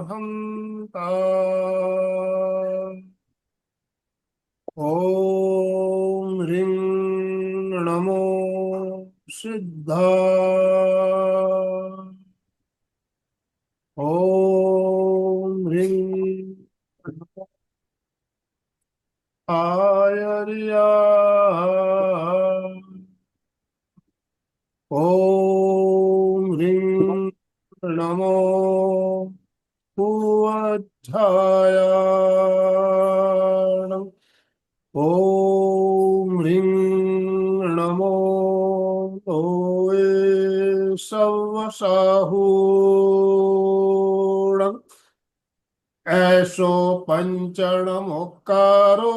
अर्हन्ता ॐ ह्रीं नमो सिद्धाय ॐ ह्रीं नमो आयर्याय ॐ ह्रीं नमो भुवज्झाय ॐ ह्रीं नमो ओये सवसाहूण ऐसो पंचणमुक्कारो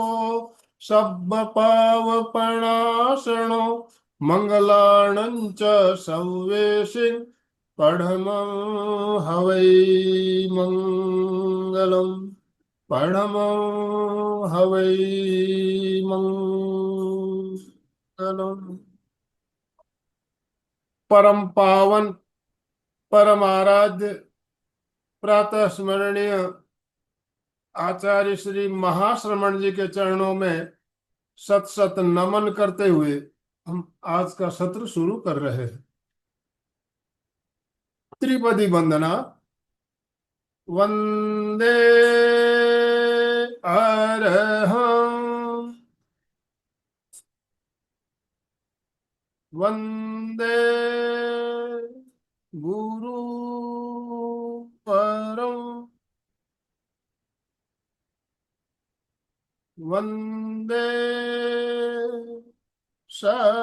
सब्बपावपणासनो मंगलाणं च सव्वेशिं पढमं हवै मंगलम् पढमं हवै मंगलम्। परम पावन परम आराध्य प्रातः स्मरणीय आचार्य श्री महाश्रमण जी के चरणों में सत सत नमन करते हुए हम आज का सत्र शुरू कर रहे हैं। त्रिपदी वंदना। वंदे अरहं वंदे गुरु परम वंदे सच्चं।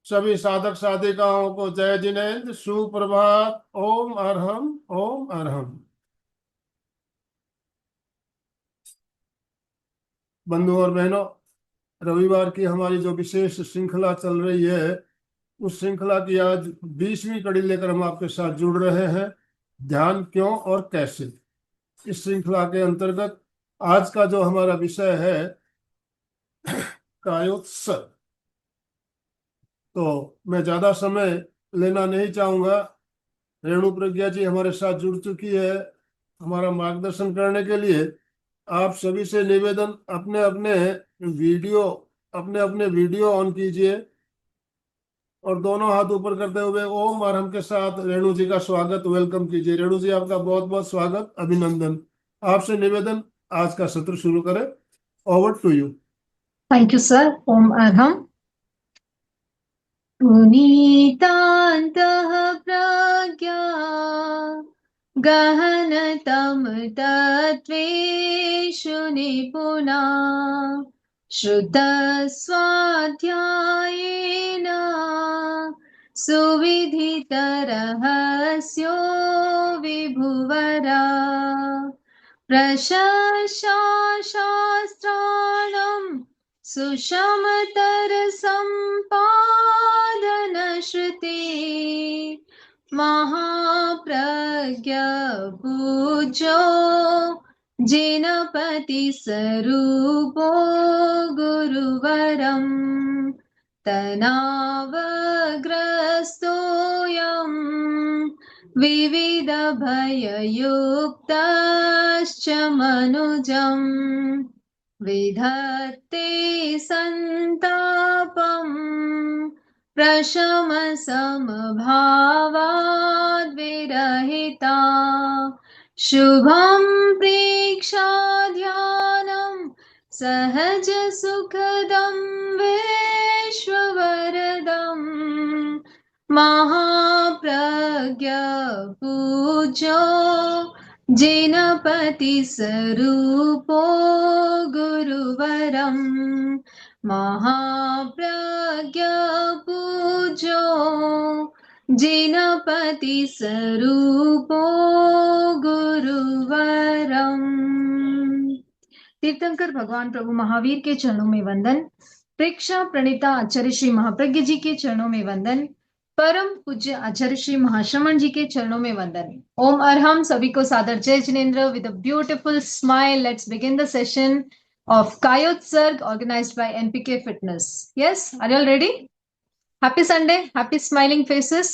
सभी साधक साधिकाओं को जय जिनेन्द्र, सुप्रभात। ओम अरहम ओम अरहम। बंधु और बहनों, रविवार की हमारी जो विशेष श्रृंखला चल रही है, उस श्रृंखला की आज 20वीं कड़ी लेकर हम आपके साथ जुड़ रहे हैं। ध्यान क्यों और कैसे। इस श्रृंखला के अंतर्गत आज का जो हमारा विषय है कायोत्सर्ग। तो मैं ज्यादा समय लेना नहीं चाहूंगा। रेणु प्रज्ञा जी हमारे साथ जुड़ चुकी है हमारा मार्गदर्शन करने के लिए। आप सभी से निवेदन, अपने अपने वीडियो ऑन कीजिए और दोनों हाथ ऊपर करते हुए ओम आरंभ के साथ रेणु जी का स्वागत, वेलकम कीजिए। रेणु जी, आपका बहुत बहुत स्वागत, अभिनंदन। आपसे निवेदन, आज का सत्र शुरू करें। Over to you. Thank you, sir. Om Arham. पुनीतान्तः प्रज्ञा गहनतम तत्त्वेषु निपुणा श्रुतस्वाध्यायेन सुविधितरहस्यो विभुवरा प्रशस्ताशास्त्राणां सुषमतरसम्पादनश्रुते महाप्रज्ञपूज्यो जिनपतिस्वरूपो गुरुवरं तनावग्रस्तोऽयं विविधभययुक्तश्च मनुजम् विधत्ते सन्तापम् प्रशमसमभावाद्विरहिता शुभं प्रेक्षाध्यानं सहजसुखदं विश्ववरदम् महाप्रज्ञपूज्यो जिनपतिस्वरूपो गुरुवरं महाप्रज्ञपूज्यो जिनपतिस्वरूपो गुरुवरम्। तीर्थंकर भगवान प्रभु महावीर के चरणों में वंदन। प्रेक्षा प्रणीता आचार्य श्री महाप्रज्ञ जी के चरणों में वंदन। परम पूज्य आचार्य श्री महाश्रमण जी के चरणों में वंदन। ओम अरहम। सभी को सादर जय Jinendra. With a beautiful smile, let's begin the session of Kayotsarg organized by NPK Fitness. Yes, are you all ready? Happy Sunday, happy smiling faces.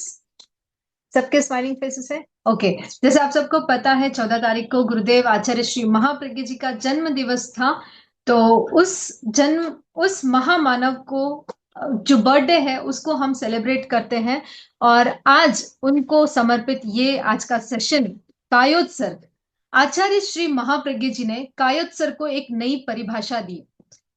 सबके स्माइलिंग फेसेस है। ओके, जैसे आप सबको पता है 14 तारीख को गुरुदेव आचार्य श्री महाप्रज्ञ जी का जन्म दिवस था। तो उस महामानव को जो बर्थडे है उसको हम सेलिब्रेट करते हैं। और आज उनको समर्पित ये आज का सेशन कायोत्सर्ग। आचार्य श्री महाप्रज्ञ जी ने कायोत्सर्ग को एक नई परिभाषा दी।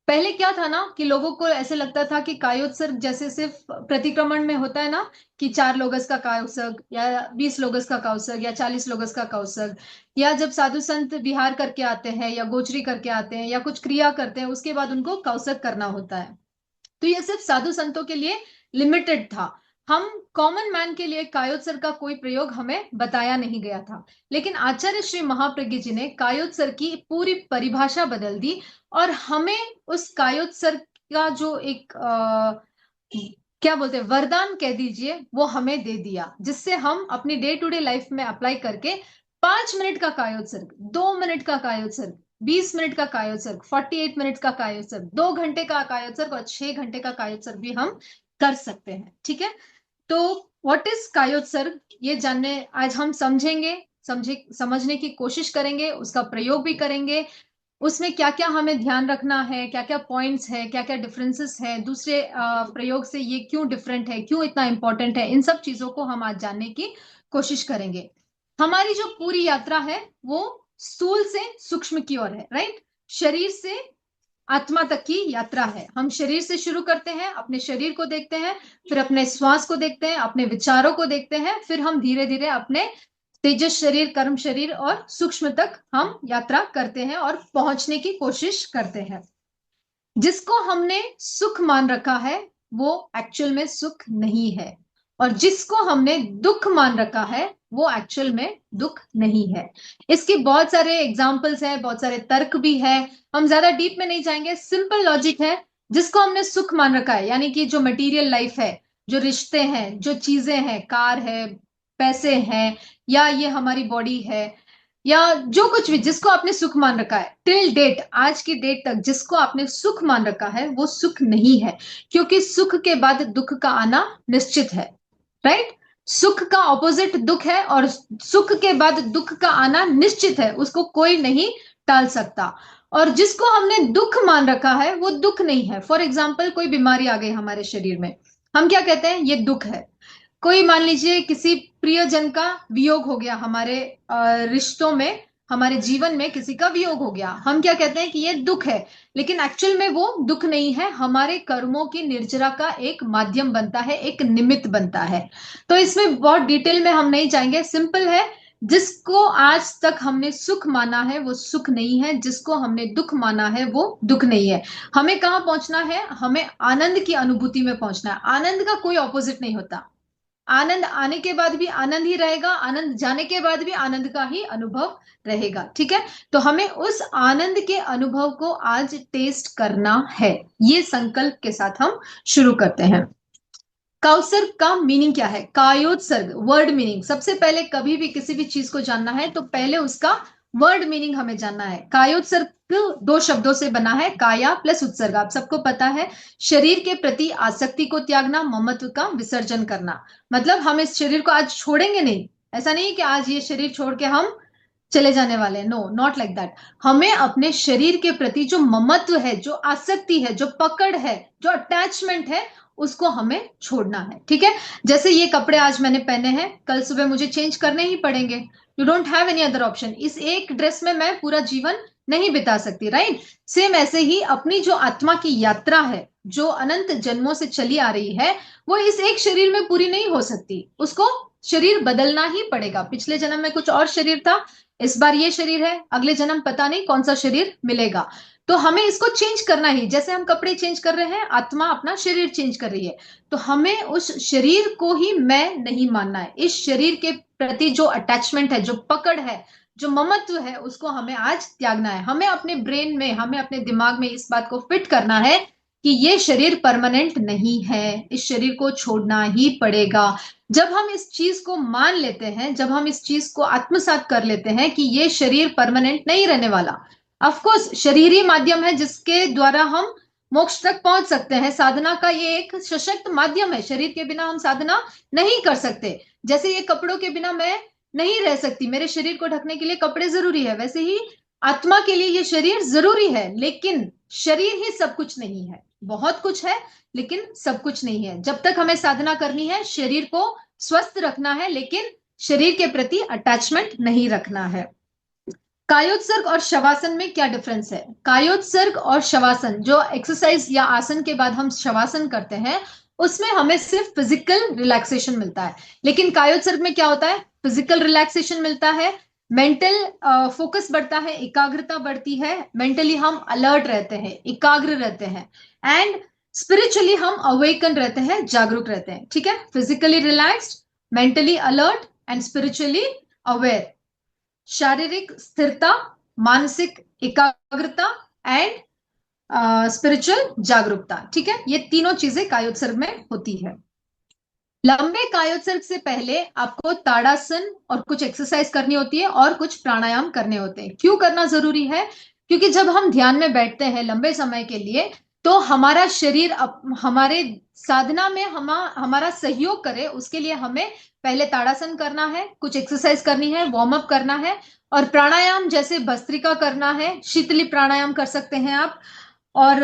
पहले क्या था ना कि लोगों को ऐसे लगता था कि कायोत्सर्ग जैसे सिर्फ प्रतिक्रमण में होता है ना, कि 4 लोगस का कायोत्सर्ग या 20 लोगस का कायोत्सर्ग या 40 लोगस का कायोत्सर्ग, या जब साधु संत विहार करके आते हैं या गोचरी करके आते हैं या कुछ क्रिया करते हैं उसके बाद उनको कायोत्सर्ग करना होता है। तो ये सिर्फ साधु संतों के लिए लिमिटेड था। हम कॉमन मैन के लिए कायोत्सर्ग का कोई प्रयोग हमें बताया नहीं गया था। लेकिन आचार्य श्री महाप्रज्ञ जी ने कायोत्सर्ग की पूरी परिभाषा बदल दी और हमें उस कायोत्सर्ग का जो एक क्या बोलते हैं वरदान कह दीजिए, वो हमें दे दिया, जिससे हम अपनी डे टू डे लाइफ में अप्लाई करके 5 मिनट का कायोत्सर्ग, 2 मिनट का कायोत्सर्ग, 20 मिनट का कायोत्सर्ग, 48 मिनट का कायोत्सर्ग, 2 घंटे का कायोत्सर्ग और 6 घंटे का कायोत्सर्ग भी हम कर सकते हैं। ठीक है, तो व्हाट इज कायोत्सर्ग ये जानने आज हम समझने की कोशिश करेंगे, उसका प्रयोग भी करेंगे। उसमें क्या क्या हमें ध्यान रखना है, क्या क्या पॉइंट्स है, क्या क्या डिफरेंसेस है, दूसरे प्रयोग से ये क्यों डिफरेंट है, क्यों इतना इंपॉर्टेंट है, इन सब चीजों को हम आज जानने की कोशिश करेंगे। हमारी जो पूरी यात्रा है वो स्थूल से सूक्ष्म की ओर है, राइट। शरीर से आत्मा तक की यात्रा है। हम शरीर से शुरू करते हैं, अपने शरीर को देखते हैं, फिर अपने श्वास को देखते हैं, अपने विचारों को देखते हैं, फिर हम धीरे धीरे अपने तेजस शरीर, कर्म शरीर और सूक्ष्म तक हम यात्रा करते हैं और पहुंचने की कोशिश करते हैं। जिसको हमने सुख मान रखा है वो एक्चुअल में सुख नहीं है, और जिसको हमने दुख मान रखा है वो एक्चुअल में दुख नहीं है। इसके बहुत सारे एग्जाम्पल्स हैं, बहुत सारे तर्क भी है, हम ज्यादा डीप में नहीं जाएंगे। सिंपल लॉजिक है, जिसको हमने सुख मान रखा है यानी कि जो मटेरियल लाइफ है, जो रिश्ते हैं, जो चीजें हैं, कार है, पैसे हैं, या ये हमारी बॉडी है, या जो कुछ भी जिसको आपने सुख मान रखा है, टिल डेट, आज की डेट तक जिसको आपने सुख मान रखा है वो सुख नहीं है। क्योंकि सुख के बाद दुख का आना निश्चित है, राइट। सुख का ऑपोजिट दुख है और सुख के बाद दुख का आना निश्चित है, उसको कोई नहीं टाल सकता। और जिसको हमने दुख मान रखा है वो दुख नहीं है। फॉर एग्जाम्पल, कोई बीमारी आ गई हमारे शरीर में, हम क्या कहते हैं, ये दुख है। कोई मान लीजिए किसी प्रियजन का वियोग हो गया, हमारे रिश्तों में, हमारे जीवन में किसी का वियोग हो गया, हम क्या कहते हैं कि ये दुख है। लेकिन एक्चुअल में वो दुख नहीं है, हमारे कर्मों की निर्जरा का एक माध्यम बनता है, एक निमित्त बनता है। तो इसमें बहुत डिटेल में हम नहीं जाएंगे, सिंपल है। जिसको आज तक हमने सुख माना है वो सुख नहीं है, जिसको हमने दुख माना है वो दुख नहीं है। हमें कहाँ पहुंचना है, हमें आनंद की अनुभूति में पहुंचना है। आनंद का कोई ऑपोजिट नहीं होता। आनंद आने के बाद भी आनंद ही रहेगा, आनंद जाने के बाद भी आनंद का ही अनुभव रहेगा। ठीक है, तो हमें उस आनंद के अनुभव को आज टेस्ट करना है। ये संकल्प के साथ हम शुरू करते हैं। कायोत्सर्ग का मीनिंग क्या है? कायोत्सर्ग वर्ड मीनिंग, सबसे पहले कभी भी किसी भी चीज को जानना है तो पहले उसका वर्ड मीनिंग हमें जानना है। कायोत्सर्ग 2 शब्दों से बना है, काया प्लस उत्सर्ग। आप सबको पता है, शरीर के प्रति आसक्ति को त्यागना, ममत्व का विसर्जन करना। मतलब हम इस शरीर को आज छोड़ेंगे नहीं, ऐसा नहीं कि आज ये शरीर छोड़ के हम चले जाने वाले, नो, नॉट लाइक दैट। हमें अपने शरीर के प्रति जो ममत्व है, जो आसक्ति है, जो पकड़ है, जो अटैचमेंट है, उसको हमें छोड़ना है। ठीक है, जैसे ये कपड़े आज मैंने पहने हैं, कल सुबह मुझे चेंज करने ही पड़ेंगे। You don't have any other option. इस एक ड्रेस में मैं पूरा जीवन नहीं बिता सकती, राइट। सेम ऐसे ही अपनी जो आत्मा की यात्रा है, जो अनंत जन्मों से चली आ रही है, वो इस एक शरीर में पूरी नहीं हो सकती, उसको शरीर बदलना ही पड़ेगा। पिछले जन्म में कुछ और शरीर था, इस बार ये शरीर है, अगले जन्म पता नहीं कौन सा शरीर मिलेगा। तो हमें इसको चेंज करना ही, जैसे हम कपड़े चेंज कर रहे हैं, आत्मा अपना शरीर चेंज कर रही है। तो हमें उस शरीर को ही मैं नहीं मानना है। इस शरीर के प्रति जो अटैचमेंट है, जो पकड़ है, जो ममत्व है, उसको हमें आज त्यागना है। हमें अपने ब्रेन में, हमें अपने दिमाग में इस बात को फिट करना है कि ये शरीर परमानेंट नहीं है, इस शरीर को छोड़ना ही पड़ेगा। जब हम इस चीज को मान लेते हैं, जब हम इस चीज को आत्मसात कर लेते हैं कि ये शरीर परमानेंट नहीं रहने वाला, ऑफ कोर्स शरीर ही माध्यम है जिसके द्वारा हम मोक्ष तक पहुंच सकते हैं। साधना का ये एक सशक्त माध्यम है, शरीर के बिना हम साधना नहीं कर सकते। जैसे ये कपड़ों के बिना मैं नहीं रह सकती, मेरे शरीर को ढकने के लिए कपड़े जरूरी है, वैसे ही आत्मा के लिए ये शरीर जरूरी है। लेकिन शरीर ही सब कुछ नहीं है, बहुत कुछ है लेकिन सब कुछ नहीं है। जब तक हमें साधना करनी है, शरीर को स्वस्थ रखना है, लेकिन शरीर के प्रति अटैचमेंट नहीं रखना है। कायोत्सर्ग और शवासन में क्या डिफरेंस है? कायोत्सर्ग और शवासन, जो एक्सरसाइज या आसन के बाद हम शवासन करते हैं, उसमें हमें सिर्फ फिजिकल रिलैक्सेशन मिलता है। लेकिन कायोत्सर्ग में क्या होता है? फिजिकल रिलैक्सेशन मिलता है, मेंटल फोकस बढ़ता है, एकाग्रता बढ़ती है, मेंटली हम अलर्ट रहते हैं, एकाग्र रहते हैं, एंड स्पिरिचुअली हम अवेकन रहते हैं, जागरूक रहते हैं। ठीक है, physically relaxed, mentally alert and spiritually aware. शारीरिक स्थिरता, मानसिक एकाग्रता एंड स्पिरिचुअल जागरूकता। ठीक है, ये तीनों चीजें कायोत्सर्ग में होती है। लंबे कायोत्सर्ग से पहले आपको ताड़ासन और कुछ एक्सरसाइज करनी होती है और कुछ प्राणायाम करने होते हैं। क्यों करना जरूरी है? क्योंकि जब हम ध्यान में बैठते हैं लंबे समय के लिए, तो हमारा शरीर हमारे साधना में हमारा सहयोग करे, उसके लिए हमें पहले ताड़ासन करना है, कुछ एक्सरसाइज करनी है, वार्म अप करना है, और प्राणायाम जैसे भस्त्रिका करना है, शीतली प्राणायाम कर सकते हैं आप, और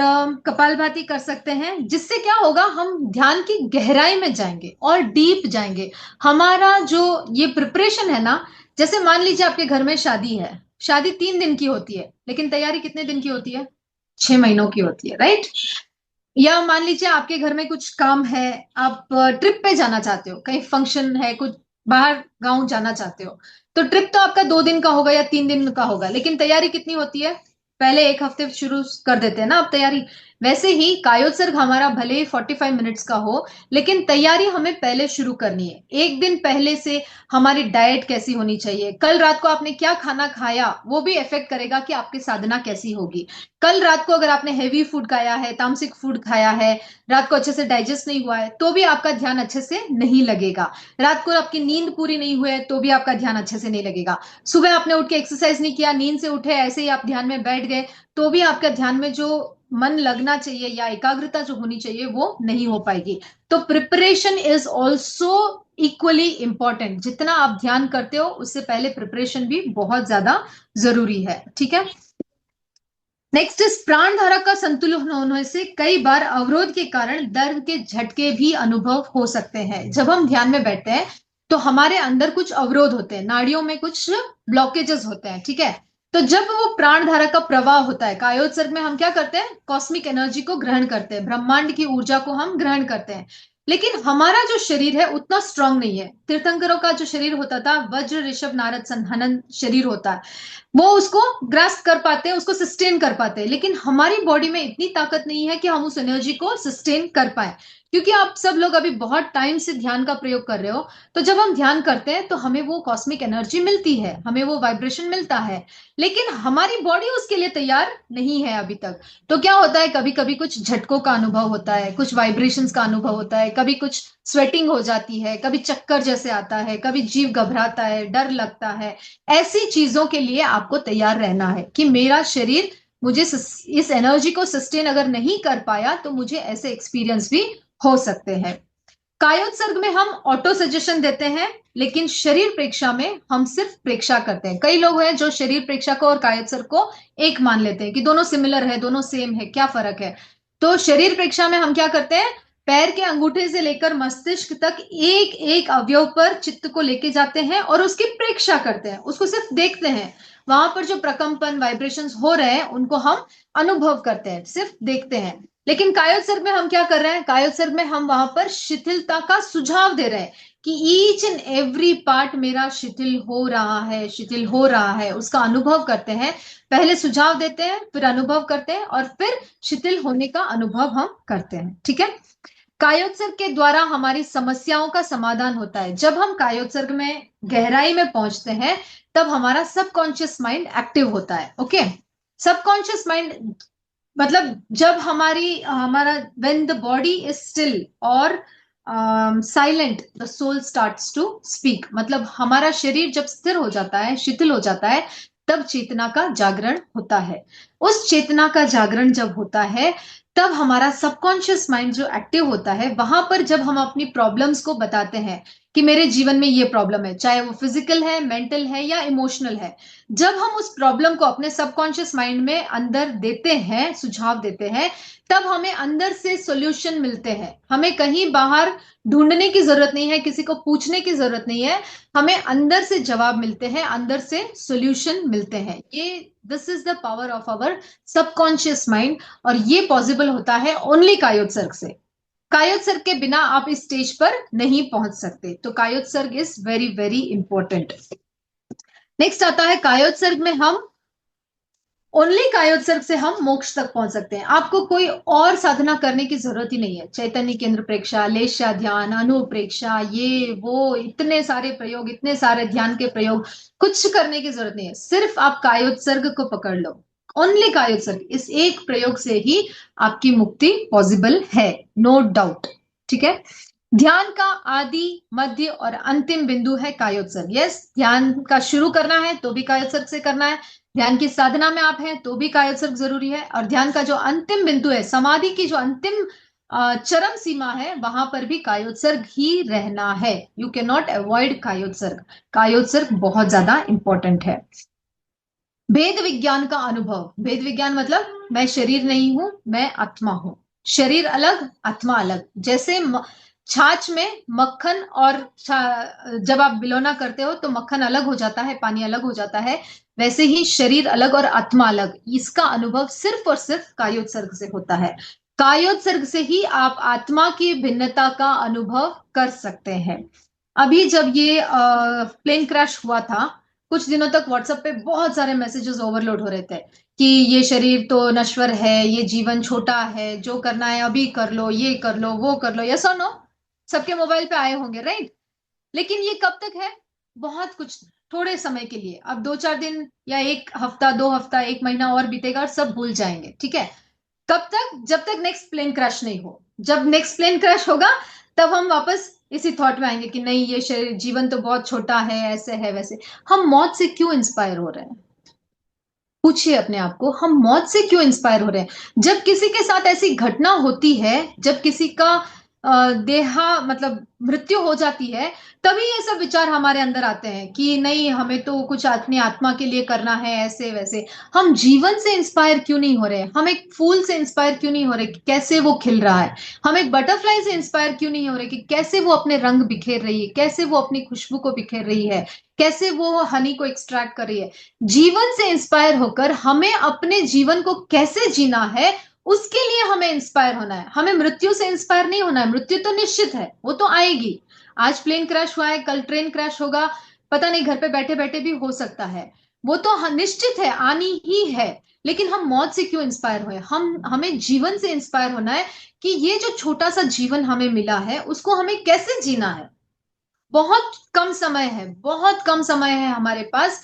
कपालभाति कर सकते हैं। जिससे क्या होगा, हम ध्यान की गहराई में जाएंगे और डीप जाएंगे। हमारा जो ये प्रिपरेशन है ना, जैसे मान लीजिए आपके घर में शादी है, शादी 3 दिन की होती है, लेकिन तैयारी कितने दिन की होती है? 6 महीनों की होती है, राइट? या मान लीजिए आपके घर में कुछ काम है, आप ट्रिप पे जाना चाहते हो, कहीं फंक्शन है, कुछ बाहर गांव जाना चाहते हो, तो ट्रिप तो आपका 2 दिन का होगा या 3 दिन का होगा, लेकिन तैयारी कितनी होती है? पहले 1 हफ्ते शुरू कर देते हैं ना आप तैयारी। वैसे ही कायोत्सर्ग हमारा भले ही 45 मिनट्स का हो, लेकिन तैयारी हमें पहले शुरू करनी है। एक दिन पहले से हमारी डाइट कैसी होनी चाहिए, कल रात को आपने क्या खाना खाया, वो भी इफेक्ट करेगा कि आपकी साधना कैसी होगी। कल रात को अगर आपने हेवी फूड खाया है, तामसिक फूड खाया है, रात को अच्छे से डाइजेस्ट नहीं हुआ है, तो भी आपका ध्यान अच्छे से नहीं लगेगा। रात को आपकी नींद पूरी नहीं हुई है, तो भी आपका ध्यान अच्छे से नहीं लगेगा। सुबह आपने उठ के एक्सरसाइज नहीं किया, नींद से उठे ऐसे ही आप ध्यान में बैठ गए, तो भी आपका ध्यान में जो मन लगना चाहिए या एकाग्रता जो होनी चाहिए वो नहीं हो पाएगी। तो preparation is also equally important. जितना आप ध्यान करते हो, उससे पहले प्रिपरेशन भी बहुत ज्यादा जरूरी है। ठीक है, नेक्स्ट इस प्राण धारा का संतुलन होने से कई बार अवरोध के कारण दर्द के झटके भी अनुभव हो सकते हैं। जब हम ध्यान में बैठते हैं तो हमारे अंदर कुछ अवरोध होते हैं, नाड़ियों में कुछ ब्लॉकेजेस होते हैं। ठीक है, तो जब वो प्राण धारा का प्रवाह होता है, कायोत्सर्ग में हम क्या करते हैं? कॉस्मिक एनर्जी को ग्रहण करते हैं, ब्रह्मांड की ऊर्जा को हम ग्रहण करते हैं। लेकिन हमारा जो शरीर है उतना स्ट्रांग नहीं है। तीर्थंकरों का जो शरीर होता था, वज्र ऋषभ नारद संहनन शरीर होता है, वो उसको ग्रास्प कर पाते हैं, उसको सस्टेन कर पाते हैं। लेकिन हमारी बॉडी में इतनी ताकत नहीं है कि हम उस एनर्जी को सस्टेन कर पाए। क्योंकि आप सब लोग अभी बहुत टाइम से ध्यान का प्रयोग कर रहे हो, तो जब हम ध्यान करते हैं तो हमें वो कॉस्मिक एनर्जी मिलती है, हमें वो वाइब्रेशन मिलता है, लेकिन हमारी बॉडी उसके लिए तैयार नहीं है अभी तक। तो क्या होता है, कभी कभी कुछ झटकों का अनुभव होता है, कुछ वाइब्रेशंस का अनुभव होता है, कभी कुछ स्वेटिंग हो जाती है, कभी चक्कर जैसे आता है, कभी जीव घबराता है, डर लगता है। ऐसी चीजों के लिए आपको तैयार रहना है कि मेरा शरीर मुझे इस एनर्जी को सस्टेन अगर नहीं कर पाया, तो मुझे ऐसे एक्सपीरियंस भी हो सकते हैं। कायोत्सर्ग में हम ऑटो सजेशन देते हैं, लेकिन शरीर प्रेक्षा में हम सिर्फ प्रेक्षा करते हैं। कई लोग हैं जो शरीर प्रेक्षा को और कायोत्सर्ग को एक मान लेते हैं कि दोनों सिमिलर है, दोनों सेम है, क्या फर्क है? तो शरीर प्रेक्षा में हम क्या करते हैं? पैर के अंगूठे से लेकर मस्तिष्क तक एक एक अवयव पर चित्त को लेके जाते हैं और उसकी प्रेक्षा करते हैं, उसको सिर्फ देखते हैं। वहां पर जो प्रकंपन वाइब्रेशंस हो रहे हैं उनको हम अनुभव करते हैं, सिर्फ देखते हैं। लेकिन कायोत्सर्ग में हम क्या कर रहे हैं? कायोत्सर्ग में हम वहां पर शिथिलता का सुझाव दे रहे हैं कि ईच एंड एवरी पार्ट मेरा शिथिल हो रहा है, शिथिल हो रहा है, उसका अनुभव करते हैं। पहले सुझाव देते हैं, फिर अनुभव करते हैं, और फिर शिथिल होने का अनुभव हम करते हैं। ठीक है, कायोत्सर्ग के द्वारा हमारी समस्याओं का समाधान होता है। जब हम कायोत्सर्ग में गहराई में पहुंचते हैं, तब हमारा सबकॉन्शियस माइंड एक्टिव होता है। ओके, सबकॉन्शियस माइंड मतलब जब हमारा when the body is still और silent, the soul starts to speak. मतलब हमारा शरीर जब स्थिर हो जाता है, शिथिल हो जाता है, तब चेतना का जागरण होता है। उस चेतना का जागरण जब होता है, तब हमारा सबकॉन्शियस माइंड जो एक्टिव होता है, वहां पर जब हम अपनी प्रॉब्लम्स को बताते हैं कि मेरे जीवन में ये प्रॉब्लम है, चाहे वो फिजिकल है, मेंटल है या इमोशनल है, जब हम उस प्रॉब्लम को अपने सबकॉन्शियस माइंड में अंदर देते हैं, सुझाव देते हैं, तब हमें अंदर से सॉल्यूशन मिलते हैं। हमें कहीं बाहर ढूंढने की जरूरत नहीं है, किसी को पूछने की जरूरत नहीं है, हमें अंदर से जवाब मिलते हैं, अंदर से सॉल्यूशन मिलते हैं। ये this is the power of our subconscious mind. और ये पॉसिबल होता है ओनली कायोत्सर्ग से। कायोत्सर्ग के बिना आप इस स्टेज पर नहीं पहुंच सकते। तो kayotsarga is very very important. Next आता है कायोत्सर्ग में हम ओनली कायोत्सर्ग से हम मोक्ष तक पहुंच सकते हैं। आपको कोई और साधना करने की जरूरत ही नहीं है। चैतन्य केंद्र प्रेक्षा, लेशा ध्यान, अनुप्रेक्षा, ये वो इतने सारे प्रयोग, इतने सारे ध्यान के प्रयोग, कुछ करने की जरूरत नहीं है। सिर्फ आप कायोत्सर्ग को पकड़ लो, ओनली कायोत्सर्ग, इस एक प्रयोग से ही आपकी मुक्ति पॉसिबल है, नो डाउट। ठीक है। ध्यान का आदि, मध्य और अंतिम बिंदु है कायोत्सर्ग। यस, ध्यान का शुरू करना है तो भी कायोत्सर्ग से करना है, ध्यान की साधना में आप हैं तो भी कायोत्सर्ग जरूरी है, और ध्यान का जो अंतिम बिंदु है, समाधि की जो अंतिम चरम सीमा है, वहां पर भी कायोत्सर्ग ही रहना है। You can not avoid kayotsarga. Kayotsarga बहुत ज्यादा इंपॉर्टेंट है। भेद विज्ञान का अनुभव। भेद विज्ञान मतलब मैं शरीर नहीं हूं, मैं आत्मा हूं। शरीर अलग, आत्मा अलग। जैसे छाछ में मक्खन और जब आप बिलोना करते हो तो मक्खन अलग हो जाता है, पानी अलग हो जाता है, वैसे ही शरीर अलग और आत्मा अलग। इसका अनुभव सिर्फ और सिर्फ कायोत्सर्ग से होता है। कायोत्सर्ग से ही आप आत्मा की भिन्नता का अनुभव कर सकते हैं। अभी जब ये प्लेन क्रैश हुआ था, कुछ दिनों तक व्हाट्सएप पे बहुत सारे मैसेजेस ओवरलोड हो रहे थे कि ये शरीर तो नश्वर है, ये जीवन छोटा है, जो करना है अभी कर लो, ये कर लो, वो कर लो। यस और नो? सबके मोबाइल पे आए होंगे, राइट? लेकिन ये कब तक है? बहुत कुछ थोड़े समय के लिए। अब 2-4 दिन या एक हफ्ता, 2 हफ्ता, एक महीना और बीतेगा और सब भूल जाएंगे। ठीक है। कब तक? जब तक नेक्स्ट प्लेन क्रैश नहीं हो। जब नेक्स्ट प्लेन क्रैश होगा तब हम वापस इसी थॉट में आएंगे कि नहीं, ये शरीर, जीवन तो बहुत छोटा है, ऐसे है वैसे। हम मौत से क्यों इंस्पायर हो रहे हैं? पूछिए अपने आप को, हम मौत से क्यों इंस्पायर हो रहे हैं? जब किसी के साथ ऐसी घटना होती है, जब किसी का देहा मतलब मृत्यु हो जाती है, तभी ये सब विचार हमारे अंदर आते हैं कि नहीं, हमें तो कुछ अपनी आत्मा के लिए करना है, ऐसे वैसे। हम जीवन से इंस्पायर क्यों नहीं हो रहे? हम एक फूल से इंस्पायर क्यों नहीं हो रहे कि कैसे वो खिल रहा है? हम एक बटरफ्लाई से इंस्पायर क्यों नहीं हो रहे कि कैसे वो अपने रंग बिखेर रही है, कैसे वो अपनी खुशबू को बिखेर रही है, कैसे वो हनी को एक्सट्रैक्ट कर रही है? जीवन से इंस्पायर होकर हमें अपने जीवन को कैसे जीना है, उसके लिए हमें इंस्पायर होना है। हमें मृत्यु से इंस्पायर नहीं होना है। मृत्यु तो निश्चित है, वो तो आएगी। आज प्लेन क्रैश हुआ है, कल ट्रेन क्रैश होगा, पता नहीं, घर पे बैठे बैठे भी हो सकता है। वो तो निश्चित है, आनी ही है। लेकिन हम मौत से क्यों इंस्पायर हुए? हमें जीवन से इंस्पायर होना है कि ये जो छोटा सा जीवन हमें मिला है, उसको हमें कैसे जीना है। बहुत कम समय है, बहुत कम समय है हमारे पास।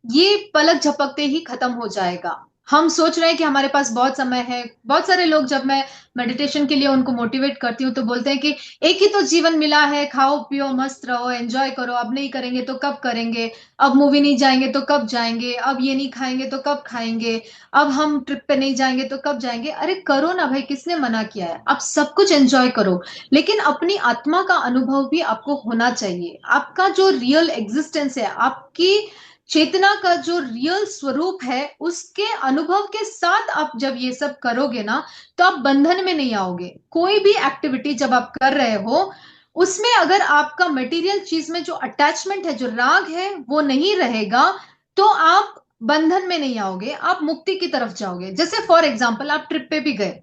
ये पलक झपकते ही खत्म हो जाएगा। हम सोच रहे हैं कि हमारे पास बहुत समय है। बहुत सारे लोग, जब मैं मेडिटेशन के लिए उनको मोटिवेट करती हूँ, तो बोलते हैं कि एक ही तो जीवन मिला है, खाओ पियो मस्त रहो, एंजॉय करो। अब नहीं करेंगे तो कब करेंगे? अब मूवी नहीं जाएंगे तो कब जाएंगे? अब ये नहीं खाएंगे तो कब खाएंगे? अब हम ट्रिप पे नहीं जाएंगे तो कब जाएंगे? अरे करो ना भाई, किसने मना किया है? आप सब कुछ एंजॉय करो, लेकिन अपनी आत्मा का अनुभव भी आपको होना चाहिए। आपका जो रियल एग्जिस्टेंस है, आपकी चेतना का जो रियल स्वरूप है, उसके अनुभव के साथ आप जब ये सब करोगे ना, तो आप बंधन में नहीं आओगे। कोई भी एक्टिविटी जब आप कर रहे हो, उसमें अगर आपका मटेरियल चीज में जो अटैचमेंट है, जो राग है, वो नहीं रहेगा, तो आप बंधन में नहीं आओगे, आप मुक्ति की तरफ जाओगे। जैसे फॉर एग्जाम्पल, आप ट्रिप पे भी गए,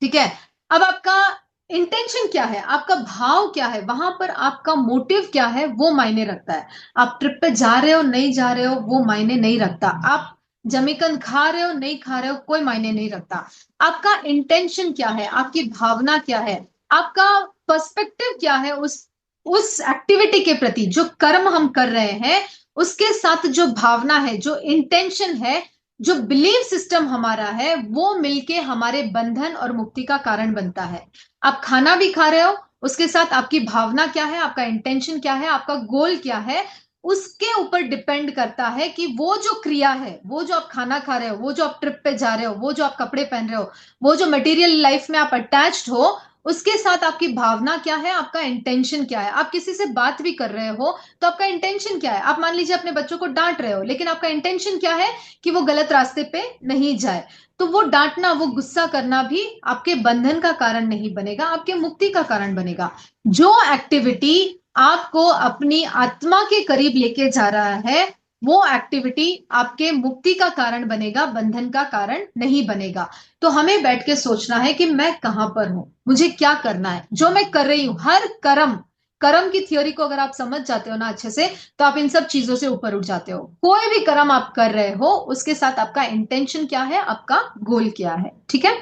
ठीक है। अब आपका इंटेंशन क्या है, आपका भाव क्या है, वहां पर आपका मोटिव क्या है, वो मायने रखता है। आप ट्रिप पे जा रहे हो, नहीं जा रहे हो, वो मायने नहीं रखता। आप जमीकन खा रहे हो, नहीं खा रहे हो, कोई मायने नहीं रखता। आपका इंटेंशन क्या है, आपकी भावना क्या है, आपका पर्सपेक्टिव क्या है उस एक्टिविटी के प्रति, जो कर्म हम कर रहे हैं, उसके साथ जो भावना है, जो इंटेंशन है, जो बिलीव सिस्टम हमारा है, वो मिलके हमारे बंधन और मुक्ति का कारण बनता है। आप खाना भी खा रहे हो, उसके साथ आपकी भावना क्या है, आपका इंटेंशन क्या है, आपका गोल क्या है, उसके ऊपर डिपेंड करता है कि वो जो क्रिया है, वो जो आप खाना खा रहे हो, वो जो आप ट्रिप पे जा रहे हो, वो जो आप कपड़े पहन रहे हो, वो जो मटेरियल लाइफ में आप अटैच्ड हो, उसके साथ आपकी भावना क्या है, आपका इंटेंशन क्या है। आप किसी से बात भी कर रहे हो तो आपका इंटेंशन क्या है। आप मान लीजिए अपने बच्चों को डांट रहे हो, लेकिन आपका इंटेंशन क्या है कि वो गलत रास्ते पे नहीं जाए, तो वो डांटना, वो गुस्सा करना भी आपके बंधन का कारण नहीं बनेगा, आपके मुक्ति का कारण बनेगा। जो एक्टिविटी आपको अपनी आत्मा के करीब लेके जा रहा है, वो एक्टिविटी आपके मुक्ति का कारण बनेगा, बंधन का कारण नहीं बनेगा। तो हमें बैठ के सोचना है कि मैं कहां पर हूं, मुझे क्या करना है, जो मैं कर रही हूं, हर कर्म, कर्म की थ्योरी को अगर आप समझ जाते हो ना अच्छे से, तो आप इन सब चीजों से ऊपर उठ जाते हो। कोई भी कर्म आप कर रहे हो, उसके साथ आपका इंटेंशन क्या है, आपका गोल क्या है। ठीक है,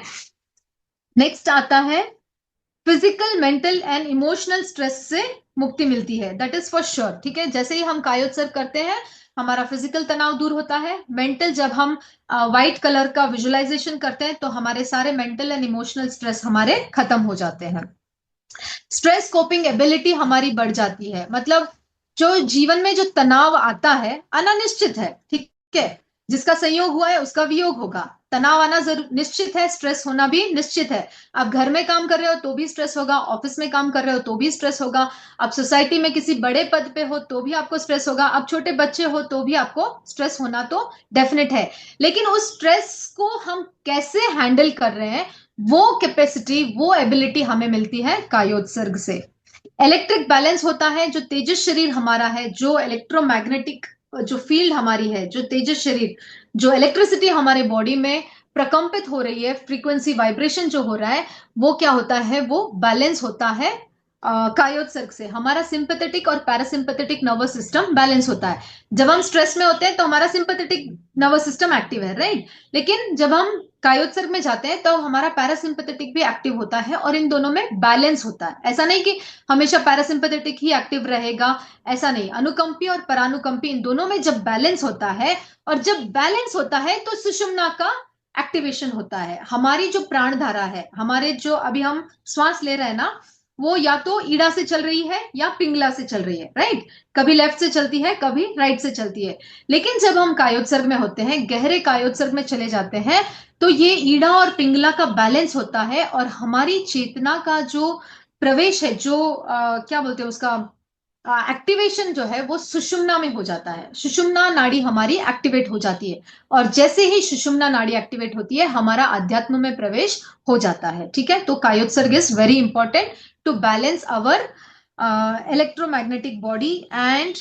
नेक्स्ट आता है physical, mental and emotional stress से मुक्ति मिलती है, दैट इज फॉर श्योर। ठीक है, जैसे ही हम कायोत्सर्ग करते हैं, हमारा फिजिकल तनाव दूर होता है। मेंटल, जब हम व्हाइट कलर का विजुअलाइजेशन करते हैं, तो हमारे सारे मेंटल एंड इमोशनल स्ट्रेस हमारे खत्म हो जाते हैं। स्ट्रेस कोपिंग एबिलिटी हमारी बढ़ जाती है, मतलब जो जीवन में जो तनाव आता है अनिश्चित है, ठीक है, जिसका संयोग हुआ है उसका वियोग होगा। तनाव आना जरूर निश्चित है, स्ट्रेस होना भी निश्चित है। आप घर में काम कर रहे हो तो भी स्ट्रेस होगा, ऑफिस में काम कर रहे हो तो भी स्ट्रेस होगा, आप सोसाइटी में किसी बड़े पद पे हो तो भी आपको स्ट्रेस होगा, आप छोटे बच्चे हो तो भी आपको स्ट्रेस होना तो डेफिनेट है। लेकिन उस स्ट्रेस को हम कैसे हैंडल कर रहे हैं, वो कैपेसिटी, वो एबिलिटी हमें मिलती है कायोत्सर्ग से। इलेक्ट्रिक बैलेंस होता है, जो तेजस शरीर हमारा है, जो इलेक्ट्रोमैग्नेटिक जो फील्ड हमारी है, जो तेजस शरीर, जो इलेक्ट्रिसिटी हमारे बॉडी में प्रकंपित हो रही है, फ्रीक्वेंसी वाइब्रेशन जो हो रहा है, वो क्या होता है, वो बैलेंस होता है कायोत्सर्ग से। हमारा सिंपैथेटिक और पैरासिम्पैथेटिक नर्वस सिस्टम बैलेंस होता है। जब हम स्ट्रेस में होते हैं तो हमारा सिंपैथेटिक नर्वस सिस्टम एक्टिव है, राइट। लेकिन जब हम कायोत्सर्ग में जाते हैं तो हमारा पैरासिम्पैथेटिक भी एक्टिव होता है, और इन दोनों में बैलेंस होता है। ऐसा नहीं कि हमेशा पैरासिम्पैथेटिक ही एक्टिव रहेगा, ऐसा नहीं। अनुकंपी और परानुकंपी, इन दोनों में जब बैलेंस होता है, और जब बैलेंस होता है तो सुषुम्ना का एक्टिवेशन होता है। हमारी जो प्राण धारा है, हमारे जो अभी हम श्वास ले रहे हैं ना, वो या तो ईड़ा से चल रही है या पिंगला से चल रही है, राइट। कभी लेफ्ट से चलती है, कभी राइट से चलती है। लेकिन जब हम कायोत्सर्ग में होते हैं, गहरे कायोत्सर्ग में चले जाते हैं, तो ये ईड़ा और पिंगला का बैलेंस होता है, और हमारी चेतना का जो प्रवेश है, जो क्या बोलते हैं उसका एक्टिवेशन जो है, वो सुषुम्ना में हो जाता है। सुषुम्ना नाड़ी हमारी एक्टिवेट हो जाती है, और जैसे ही सुषुम्ना नाड़ी एक्टिवेट होती है, हमारा अध्यात्म में प्रवेश हो जाता है। ठीक है, तो kayotsarga is very important to balance our electromagnetic body and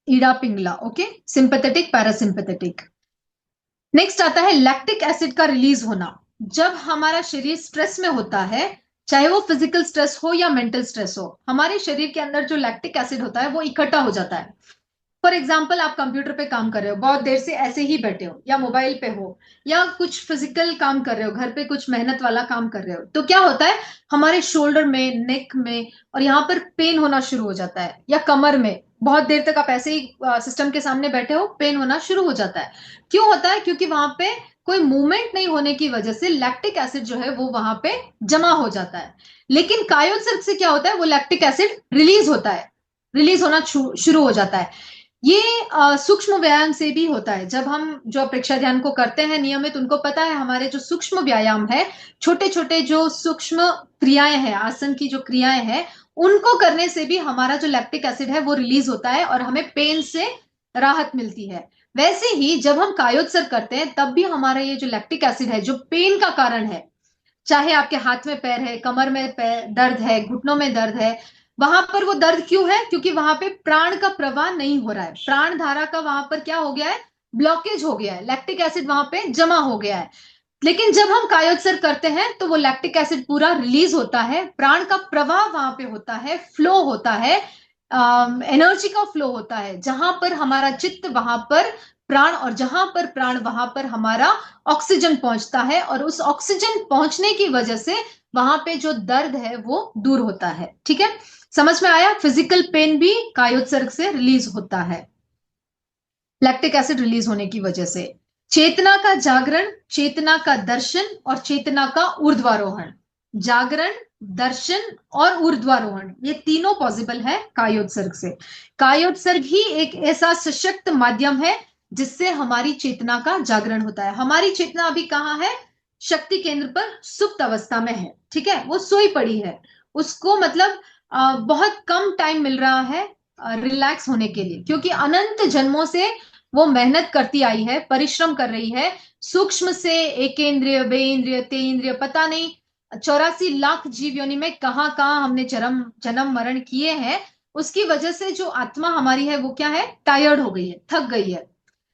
ida pingala. Okay, sympathetic, parasympathetic. Next आता है लैक्टिक एसिड का रिलीज होना। जब हमारा शरीर स्ट्रेस में होता है, चाहे वो फिजिकल स्ट्रेस हो या मेंटल स्ट्रेस हो, हमारे शरीर के अंदर जो लैक्टिक एसिड होता है वो इकट्ठा हो जाता है। फॉर एग्जाम्पल, आप कंप्यूटर पे काम कर रहे हो, बहुत देर से ऐसे ही बैठे हो, या मोबाइल पे हो, या कुछ फिजिकल काम कर रहे हो, घर पे कुछ मेहनत वाला काम कर रहे हो, तो क्या होता है, हमारे शोल्डर में, नेक में, और यहाँ पर पेन होना शुरू हो जाता है, या कमर में। बहुत देर तक आप ऐसे ही सिस्टम के सामने बैठे हो, पेन होना शुरू हो जाता है। क्यों होता है? क्योंकि वहां पे कोई मूवमेंट नहीं होने की वजह से लैक्टिक एसिड जो है वो वहां पे जमा हो जाता है। लेकिन कायोत्सर्ग से क्या होता है, वो लैक्टिक एसिड रिलीज होता है, रिलीज होना शुरू हो जाता है। ये सूक्ष्म व्यायाम से भी होता है। जब हम जो प्रेक्षा ध्यान को करते हैं नियमित, उनको पता है हमारे जो सूक्ष्म व्यायाम है, छोटे छोटे जो सूक्ष्म क्रियाएं हैं, आसन की जो क्रियाएं हैं, उनको करने से भी हमारा जो लैक्टिक एसिड है वो रिलीज होता है, और हमें पेन से राहत मिलती है। वैसे ही जब हम कायोत्सर्ग करते हैं, तब भी हमारा ये जो लैक्टिक एसिड है, जो पेन का कारण है, चाहे आपके हाथ में पैर है, कमर में दर्द है, घुटनों में दर्द है, वहां पर वो दर्द क्यों है? क्योंकि वहां पे प्राण का प्रवाह नहीं हो रहा है, प्राण धारा का वहां पर क्या हो गया है, ब्लॉकेज हो गया है, लैक्टिक एसिड वहां पे जमा हो गया है। लेकिन जब हम कायोत्सर्ग करते हैं तो वो लैक्टिक एसिड पूरा रिलीज होता है, प्राण का प्रवाह वहां पे होता है, फ्लो होता है, एनर्जी का फ्लो होता है। जहां पर हमारा चित्त, वहां पर प्राण, और जहां पर प्राण वहां पर हमारा ऑक्सीजन पहुंचता है, और उस ऑक्सीजन पहुंचने की वजह से वहां पे जो दर्द है वो दूर होता है। ठीक है, समझ में आया? फिजिकल पेन भी कायोत्सर्ग से रिलीज होता है, लैक्टिक एसिड रिलीज होने की वजह से। चेतना का जागरण, चेतना का दर्शन, और चेतना का ऊर्ध्वारोहण, जागरण, दर्शन और ऊर्ध्वारोहण, ये तीनों पॉसिबल है कायोत्सर्ग से। कायोत्सर्ग ही एक ऐसा सशक्त माध्यम है जिससे हमारी चेतना का जागरण होता है। हमारी चेतना अभी कहाँ है? शक्ति केंद्र पर सुप्त अवस्था में है, ठीक है, वो सोई पड़ी है। उसको मतलब बहुत कम टाइम मिल रहा है रिलैक्स होने के लिए, क्योंकि अनंत जन्मों से वो मेहनत करती आई है, परिश्रम कर रही है, सूक्ष्म से एकेंद्रिय, बेइंद्रिय, तेइंद्रिय, पता नहीं 84 लाख जीव योनि में कहाँ कहाँ हमने जन्म जन्म मरण किए हैं। उसकी वजह से जो आत्मा हमारी है वो क्या है? टायर्ड हो गई है, थक गई है।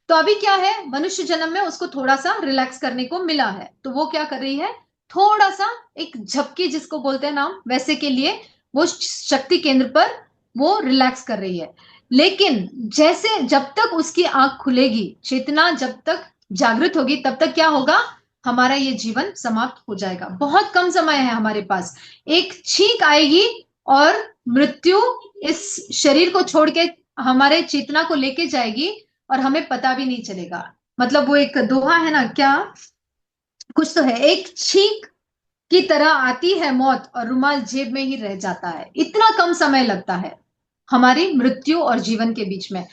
तो अभी क्या है, मनुष्य जन्म में उसको थोड़ा सा रिलैक्स करने को मिला है, तो वो क्या कर रही है, थोड़ा सा एक झपकी जिसको बोलते हैं नाम वैसे के लिए वो शक्ति केंद्र पर वो रिलैक्स कर रही है। लेकिन जैसे जब तक उसकी आंख खुलेगी, चेतना जब तक जागृत होगी, तब तक क्या होगा, हमारा ये जीवन समाप्त हो जाएगा। बहुत कम समय है हमारे पास, एक छींक आएगी और मृत्यु इस शरीर को छोड़ के हमारे चेतना को लेके जाएगी और हमें पता भी नहीं चलेगा। मतलब वो एक दोहा है ना, क्या कुछ तो है, एक छींक की तरह आती है मौत और रुमाल जेब में ही रह जाता है। इतना कम समय लगता है हमारी मृत्यु और जीवन के बीच में,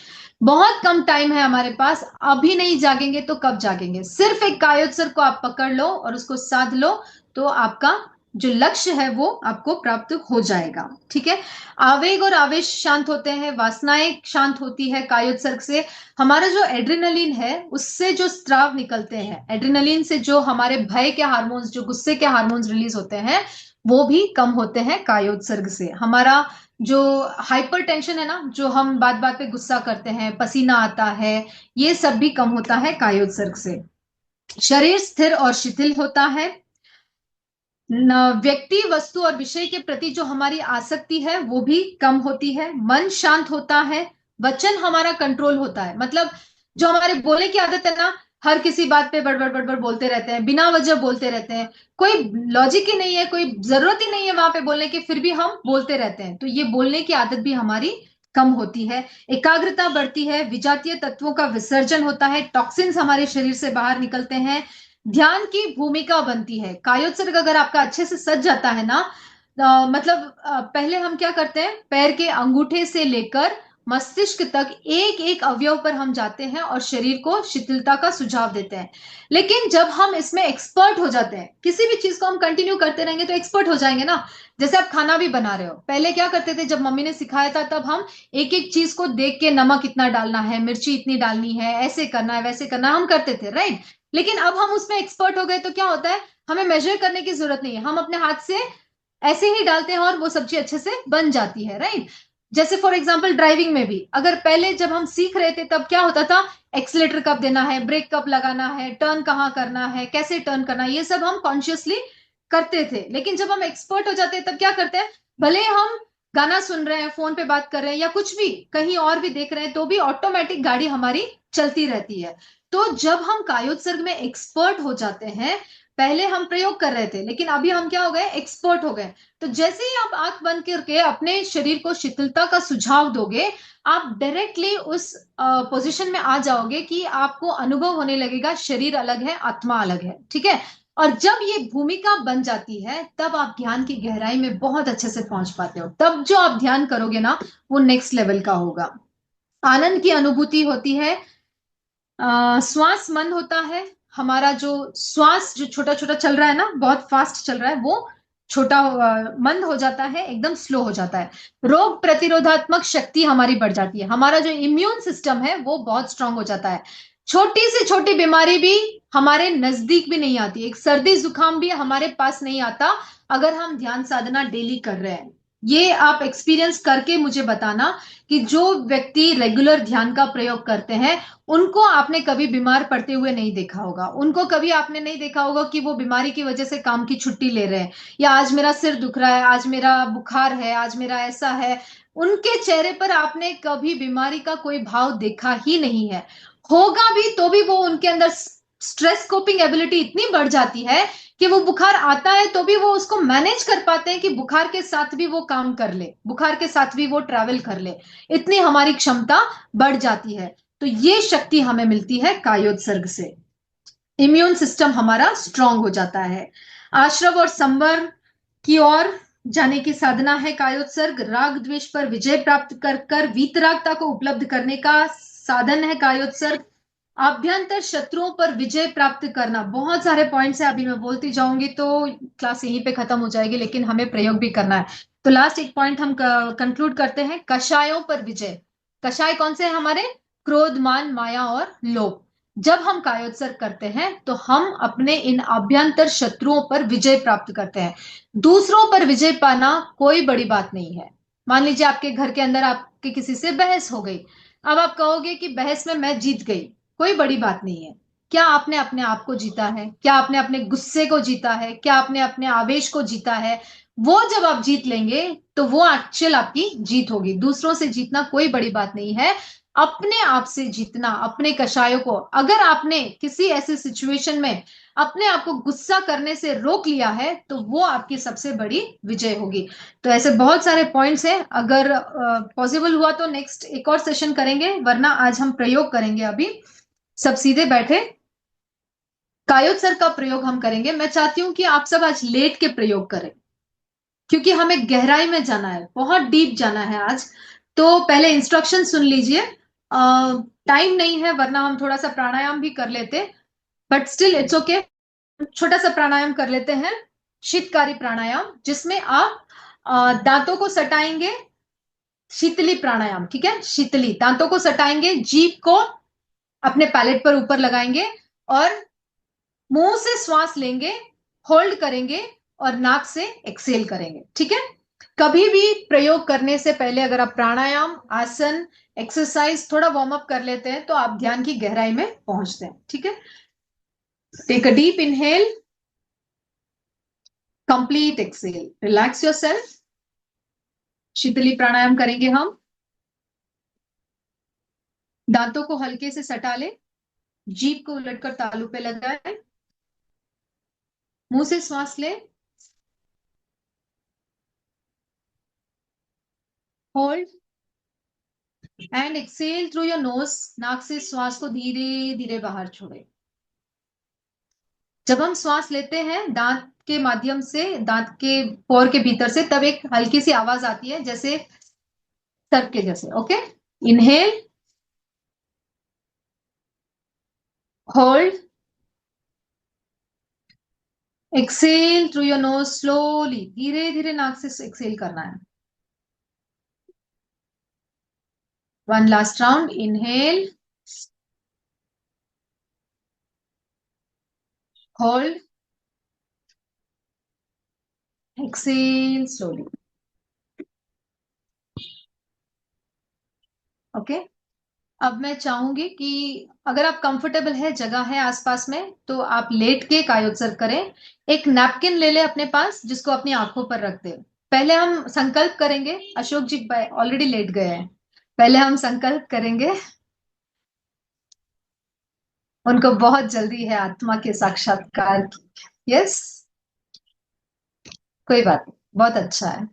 बहुत कम टाइम है हमारे पास। अभी नहीं जागेंगे तो कब जागेंगे? सिर्फ एक कायोत्सर्ग को आप पकड़ लो और उसको साध लो, तो आपका जो लक्ष्य है वो आपको प्राप्त हो जाएगा, ठीक है। आवेग और आवेश शांत होते हैं, वासनाएं शांत होती है कायोत्सर्ग से। हमारा जो एड्रेनलिन है उससे जो स्त्राव निकलते हैं, एड्रेनलिन से जो हमारे भय के हार्मोन्स, जो गुस्से के हार्मोन्स रिलीज होते हैं, वो भी कम होते हैं कायोत्सर्ग से। हमारा जो हाइपर टेंशन है ना, जो हम बात बात पे गुस्सा करते हैं, पसीना आता है, ये सब भी कम होता है कायोत्सर्ग से। शरीर स्थिर और शिथिल होता है। व्यक्ति, वस्तु और विषय के प्रति जो हमारी आसक्ति है वो भी कम होती है। मन शांत होता है। वचन हमारा कंट्रोल होता है, मतलब जो हमारे बोलने की आदत है ना, हर किसी बात पे बड़बड़ बड़बड़ बोलते रहते हैं, बिना वजह बोलते रहते हैं, कोई लॉजिक ही नहीं है, कोई जरूरत ही नहीं है वहां पे बोलने की, फिर भी हम बोलते रहते हैं। तो ये बोलने की आदत भी हमारी कम होती है। एकाग्रता बढ़ती है। विजातीय तत्वों का विसर्जन होता है, टॉक्सिन्स हमारे शरीर से बाहर निकलते हैं। ध्यान की भूमिका बनती है। कायोत्सर्ग अगर आपका अच्छे से सज जाता है ना, मतलब पहले हम क्या करते हैं, पैर के अंगूठे से लेकर मस्तिष्क तक एक एक अवयव पर हम जाते हैं और शरीर को शिथिलता का सुझाव देते हैं। लेकिन जब हम इसमें एक्सपर्ट हो जाते हैं, किसी भी चीज को हम कंटिन्यू करते रहेंगे तो एक्सपर्ट हो जाएंगे ना। जैसे आप खाना भी बना रहे हो, पहले क्या करते थे, जब मम्मी ने सिखाया था तब हम एक एक चीज को देख के, नमक इतना डालना है, मिर्ची इतनी डालनी है, ऐसे करना है, वैसे करना है, हम करते थे, राइट। लेकिन अब हम उसमें एक्सपर्ट हो गए तो क्या होता है, हमें मेजर करने की जरूरत नहीं है, हम अपने हाथ से ऐसे ही डालते हैं और वो सब्जी अच्छे से बन जाती है, राइट। जैसे फॉर एग्जांपल ड्राइविंग में भी, अगर पहले जब हम सीख रहे थे तब क्या होता था, एक्सीलेटर कब देना है, ब्रेक कब लगाना है, टर्न कहाँ करना है, कैसे टर्न करना है, ये सब हम कॉन्शियसली करते थे। लेकिन जब हम एक्सपर्ट हो जाते हैं तब क्या करते हैं, भले हम गाना सुन रहे हैं, फोन पे बात कर रहे हैं, या कुछ भी कहीं और भी देख रहे हैं, तो भी ऑटोमेटिक गाड़ी हमारी चलती रहती है। तो जब हम कायोत्सर्ग में एक्सपर्ट हो जाते हैं, पहले हम प्रयोग कर रहे थे लेकिन अभी हम क्या हो गए, एक्सपर्ट हो गए। तो जैसे ही आप आंख बंद करके अपने शरीर को शिथिलता का सुझाव दोगे, आप डायरेक्टली उस पोजीशन में आ जाओगे कि आपको अनुभव होने लगेगा शरीर अलग है, आत्मा अलग है, ठीक है। और जब ये भूमिका बन जाती है तब आप ध्यान की गहराई में बहुत अच्छे से पहुंच पाते हो। तब जो आप ध्यान करोगे ना, वो नेक्स्ट लेवल का होगा। आनंद की अनुभूति होती है। श्वास मंद होता है। हमारा जो श्वास जो छोटा छोटा चल रहा है ना, बहुत फास्ट चल रहा है, वो छोटा मंद हो जाता है, एकदम स्लो हो जाता है। रोग प्रतिरोधात्मक शक्ति हमारी बढ़ जाती है। हमारा जो इम्यून सिस्टम है वो बहुत स्ट्रांग हो जाता है। छोटी से छोटी बीमारी भी हमारे नजदीक भी नहीं आती, एक सर्दी जुकाम भी हमारे पास नहीं आता, अगर हम ध्यान साधना डेली कर रहे हैं। ये आप एक्सपीरियंस करके मुझे बताना कि जो व्यक्ति रेगुलर ध्यान का प्रयोग करते हैं, उनको आपने कभी बीमार पड़ते हुए नहीं देखा होगा, उनको कभी आपने नहीं देखा होगा कि वो बीमारी की वजह से काम की छुट्टी ले रहे हैं, या आज मेरा सिर दुख रहा है, आज मेरा बुखार है, आज मेरा ऐसा है। उनके चेहरे पर आपने कभी बीमारी का कोई भाव देखा ही नहीं है। होगा भी तो भी वो उनके अंदर स्ट्रेस कोपिंग एबिलिटी इतनी बढ़ जाती है कि वो बुखार आता है तो भी वो उसको मैनेज कर पाते हैं कि बुखार के साथ भी वो काम कर ले, बुखार के साथ भी वो ट्रैवल कर ले, इतनी हमारी क्षमता बढ़ जाती है। तो ये शक्ति हमें मिलती है कायोत्सर्ग से। इम्यून सिस्टम हमारा स्ट्रांग हो जाता है। आश्रव और संवर की ओर जाने की साधना है कायोत्सर्ग। राग द्वेष पर विजय प्राप्त कर कर वीतरागता को उपलब्ध करने का साधन है कायोत्सर्ग। आभ्यंतर शत्रुओं पर विजय प्राप्त करना, बहुत सारे पॉइंट्स है, अभी मैं बोलती जाऊंगी तो क्लास यहीं पे खत्म हो जाएगी, लेकिन हमें प्रयोग भी करना है। तो लास्ट एक पॉइंट हम कंक्लूड करते हैं, कषायों पर विजय। कषाय कौन से हैं हमारे? क्रोध, मान, माया और लोभ। जब हम कायोत्सर्ग करते हैं तो हम अपने इन आभ्यंतर शत्रुओं पर विजय प्राप्त करते हैं। दूसरों पर विजय पाना कोई बड़ी बात नहीं है। मान लीजिए आपके घर के अंदर आपके किसी से बहस हो गई, अब आप कहोगे कि बहस में मैं जीत गई, कोई बड़ी बात नहीं है। क्या आपने अपने आप को जीता है? क्या आपने अपने गुस्से को जीता है? क्या आपने अपने आवेश को जीता है? वो जब आप जीत लेंगे तो वो एक्चुअल आपकी जीत होगी। दूसरों से जीतना कोई बड़ी बात नहीं है, अपने आप से जीतना, अपने कषायों को। अगर आपने किसी ऐसी सिचुएशन में अपने आप को गुस्सा करने से रोक लिया है तो वो आपकी सबसे बड़ी विजय होगी। तो ऐसे बहुत सारे पॉइंट्स हैं, अगर पॉसिबल हुआ तो नेक्स्ट एक और सेशन करेंगे, वरना आज हम प्रयोग करेंगे। अभी सब सीधे बैठे, कायोत्सर्ग का प्रयोग हम करेंगे। मैं चाहती हूं कि आप सब आज लेट के प्रयोग करें, क्योंकि हमें गहराई में जाना है, बहुत डीप जाना है आज। तो पहले इंस्ट्रक्शन सुन लीजिए। टाइम नहीं है, वरना हम थोड़ा सा प्राणायाम भी कर लेते, बट स्टिल इट्स ओके। छोटा सा प्राणायाम कर लेते हैं, शीतकारी प्राणायाम, जिसमें आप दांतों को सटाएंगे। शीतली प्राणायाम, ठीक है? शीतली, दांतों को सटाएंगे, जीभ को अपने पैलेट पर ऊपर लगाएंगे और मुंह से श्वास लेंगे, होल्ड करेंगे और नाक से एक्सेल करेंगे, ठीक है? कभी भी प्रयोग करने से पहले अगर आप प्राणायाम, आसन, एक्सरसाइज थोड़ा वार्म अप कर लेते हैं तो आप ध्यान की गहराई में पहुंचते हैं, ठीक है? Take a deep inhale, complete exhale, relax yourself. Sheetali pranayama करेंगे हम। दांतों को हल्के से सटा ले, जीभ को उलटकर तालू पे लगाए, मुंह से श्वास ले, hold and exhale through your nose. नाक से श्वास को धीरे धीरे बाहर छोड़े। जब हम श्वास लेते हैं दांत के माध्यम से, दांत के पोर के भीतर से, तब एक हल्की सी आवाज आती है, जैसे सर के जैसे। Okay, inhale, hold, exhale through your nose slowly, धीरे धीरे नाक से एक्सेल करना है। One last round, inhale, hold, exhale slowly. Okay, अब मैं चाहूंगी कि अगर आप कंफर्टेबल है, जगह है आसपास में, तो आप लेट के कायोत्सर्ग करें। एक नैपकिन ले ले अपने पास, जिसको अपनी आंखों पर रख दे। पहले हम संकल्प करेंगे, अशोक जी ऑलरेडी लेट गए हैं, पहले हम संकल्प करेंगे। उनको बहुत जल्दी है आत्मा के साक्षात्कार की। यस, कोई बात नहीं, बहुत अच्छा है।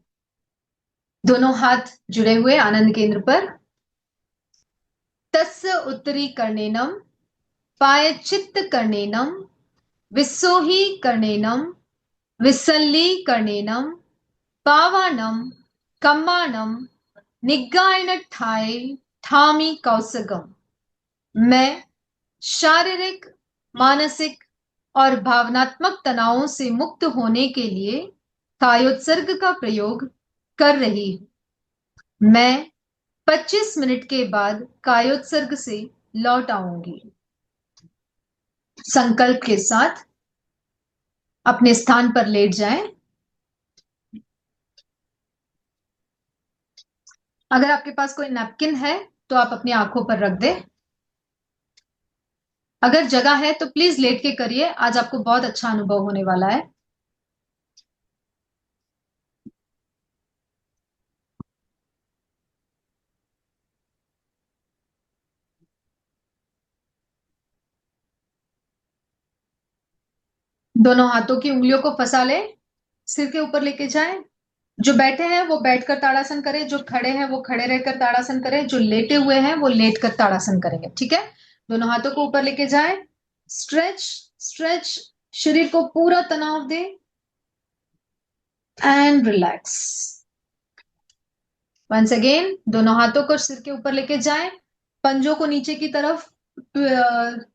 दोनों हाथ जुड़े हुए आनंद केंद्र पर। तस्य उत्तरी कर्णेनम, पायचित्त कर्णेनम, विसोही कर्णेनम, विसल्लीकर्णेनम, पावानम, कम्मानम, निग्गायनठाय ठामी कौसगम। मैं शारीरिक, मानसिक और भावनात्मक तनावों से मुक्त होने के लिए कायोत्सर्ग का प्रयोग कर रही हूं। मैं 25 मिनट के बाद कायोत्सर्ग से लौट आऊंगी। संकल्प के साथ अपने स्थान पर लेट जाएं। अगर आपके पास कोई नैपकिन है तो आप अपनी आंखों पर रख दें। अगर जगह है तो प्लीज लेट के करिए, आज आपको बहुत अच्छा अनुभव होने वाला है। दोनों हाथों की उंगलियों को फंसा ले, सिर के ऊपर लेके जाएं। जो बैठे हैं वो बैठकर ताड़ासन करें, जो खड़े हैं वो खड़े रहकर ताड़ासन करें, जो लेटे हुए हैं वो लेटकर ताड़ासन करेंगे, ठीक है? दोनों हाथों को ऊपर लेके जाएं। स्ट्रेच, स्ट्रेच, शरीर को पूरा तनाव दे। And relax. वंस अगेन दोनों हाथों को सिर के ऊपर लेके जाएं, पंजों को नीचे की तरफ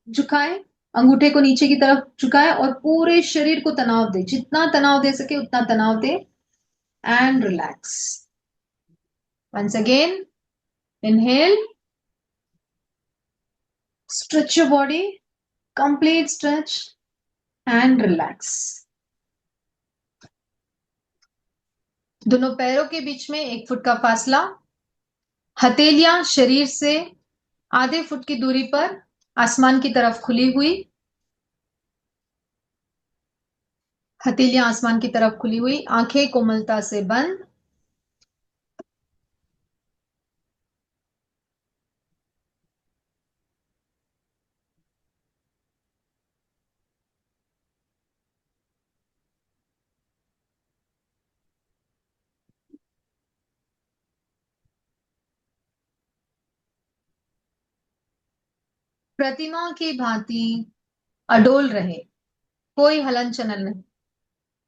झुकाएं, अंगूठे को नीचे की तरफ झुकाएं और पूरे शरीर को तनाव दे, जितना तनाव दे सके उतना तनाव दे and relax. Once again inhale, stretch your body, complete stretch and relax। दोनों पैरों के बीच में 1 फुट का फासला, हथेलियां शरीर से आधे फुट की दूरी पर आसमान की तरफ खुली हुई, हथेलियां आसमान की तरफ खुली हुई, आंखें कोमलता से बंद। प्रतिमा की भांति अडोल रहे, कोई हलन चलन नहीं।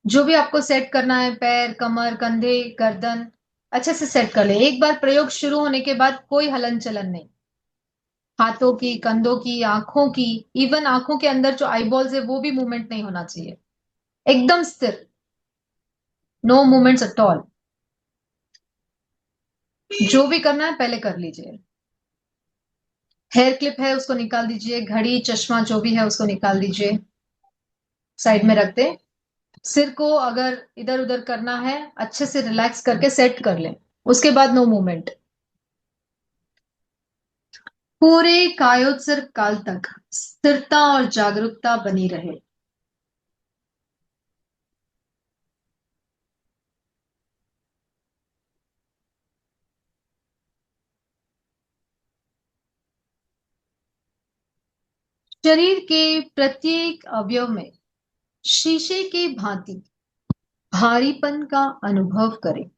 जो भी आपको सेट करना है, पैर, कमर, कंधे, गर्दन, अच्छे से सेट कर ले। एक बार प्रयोग शुरू होने के बाद कोई हलन चलन नहीं, हाथों की, कंधों की, आंखों की, इवन आंखों के अंदर जो आईबॉल्स है वो भी मूवमेंट नहीं होना चाहिए, एकदम स्थिर, नो मूवमेंट्स एट ऑल। जो भी करना है पहले कर लीजिए। हेयर क्लिप है उसको निकाल दीजिए, घड़ी, चश्मा जो भी है उसको निकाल दीजिए, साइड में रख दे। सिर को अगर इधर उधर करना है अच्छे से रिलैक्स करके सेट कर लें, उसके बाद नो मूवमेंट। पूरे कायोत्सर्ग काल तक स्थिरता और जागरूकता बनी रहे। शरीर के प्रत्येक अवयव में शीशे की भांति भारीपन का अनुभव करें।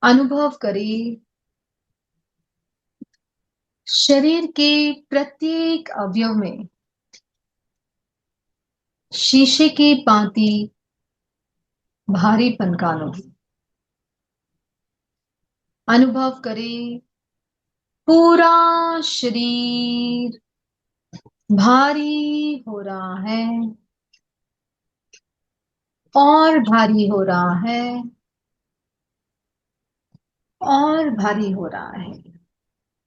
अनुभव करें शरीर के प्रत्येक अवयव में शीशे की भांति भारीपन का अनुभव। अनुभव करें पूरा शरीर भारी हो रहा है और भारी हो रहा है और भारी हो रहा है,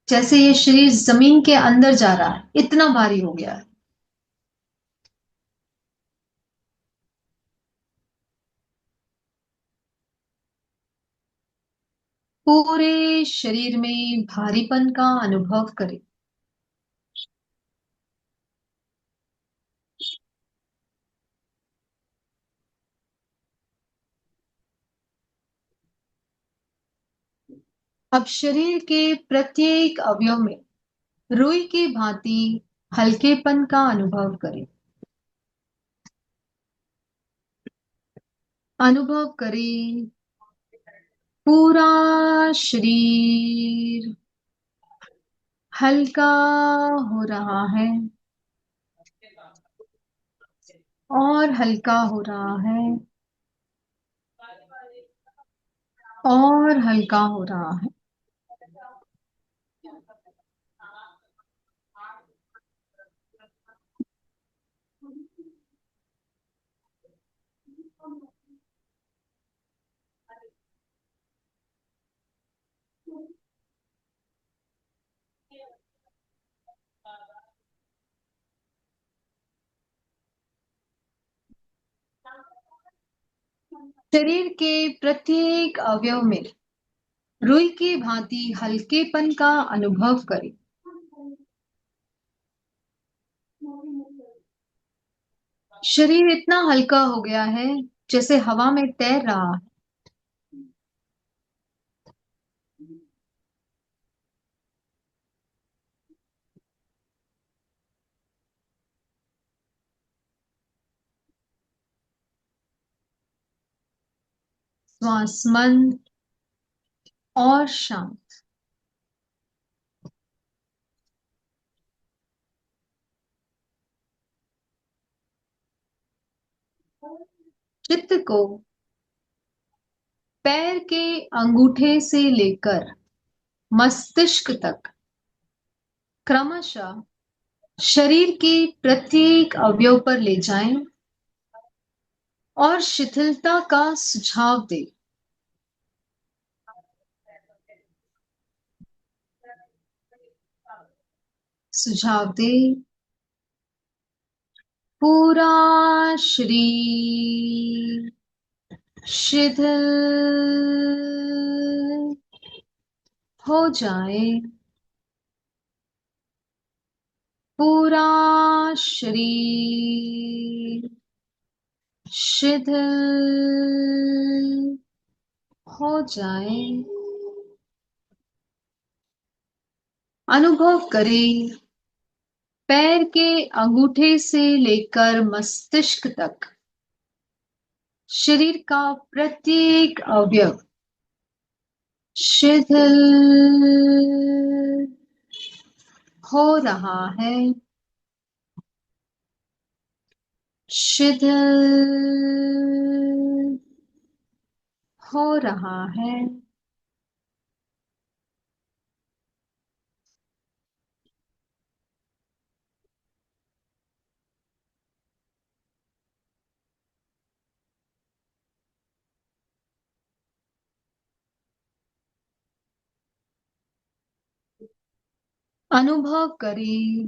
जैसे ये शरीर जमीन के अंदर जा रहा है, इतना भारी हो गया है। पूरे शरीर में भारीपन का अनुभव करें। अब शरीर के प्रत्येक अवयव में रुई की भांति हल्केपन का अनुभव करें। अनुभव करें पूरा शरीर हल्का हो रहा है और हल्का हो रहा है और हल्का हो रहा है। शरीर के प्रत्येक अवयव में रुई की भांति हल्केपन का अनुभव करें। शरीर इतना हल्का हो गया है जैसे हवा में तैर रहा है। श्वास मंद और शांत। चित्त को पैर के अंगूठे से लेकर मस्तिष्क तक क्रमशः शरीर के प्रत्येक अवयव पर ले जाएं और शिथिलता का सुझाव दें। सुझाव दें। पूरा शरीर शिथिल हो जाए। पूरा शरीर शिथिल हो जाए। अनुभव करें पैर के अंगूठे से लेकर मस्तिष्क तक शरीर का प्रत्येक अवयव शिथिल हो रहा है। शिथिल हो रहा है। अनुभव करें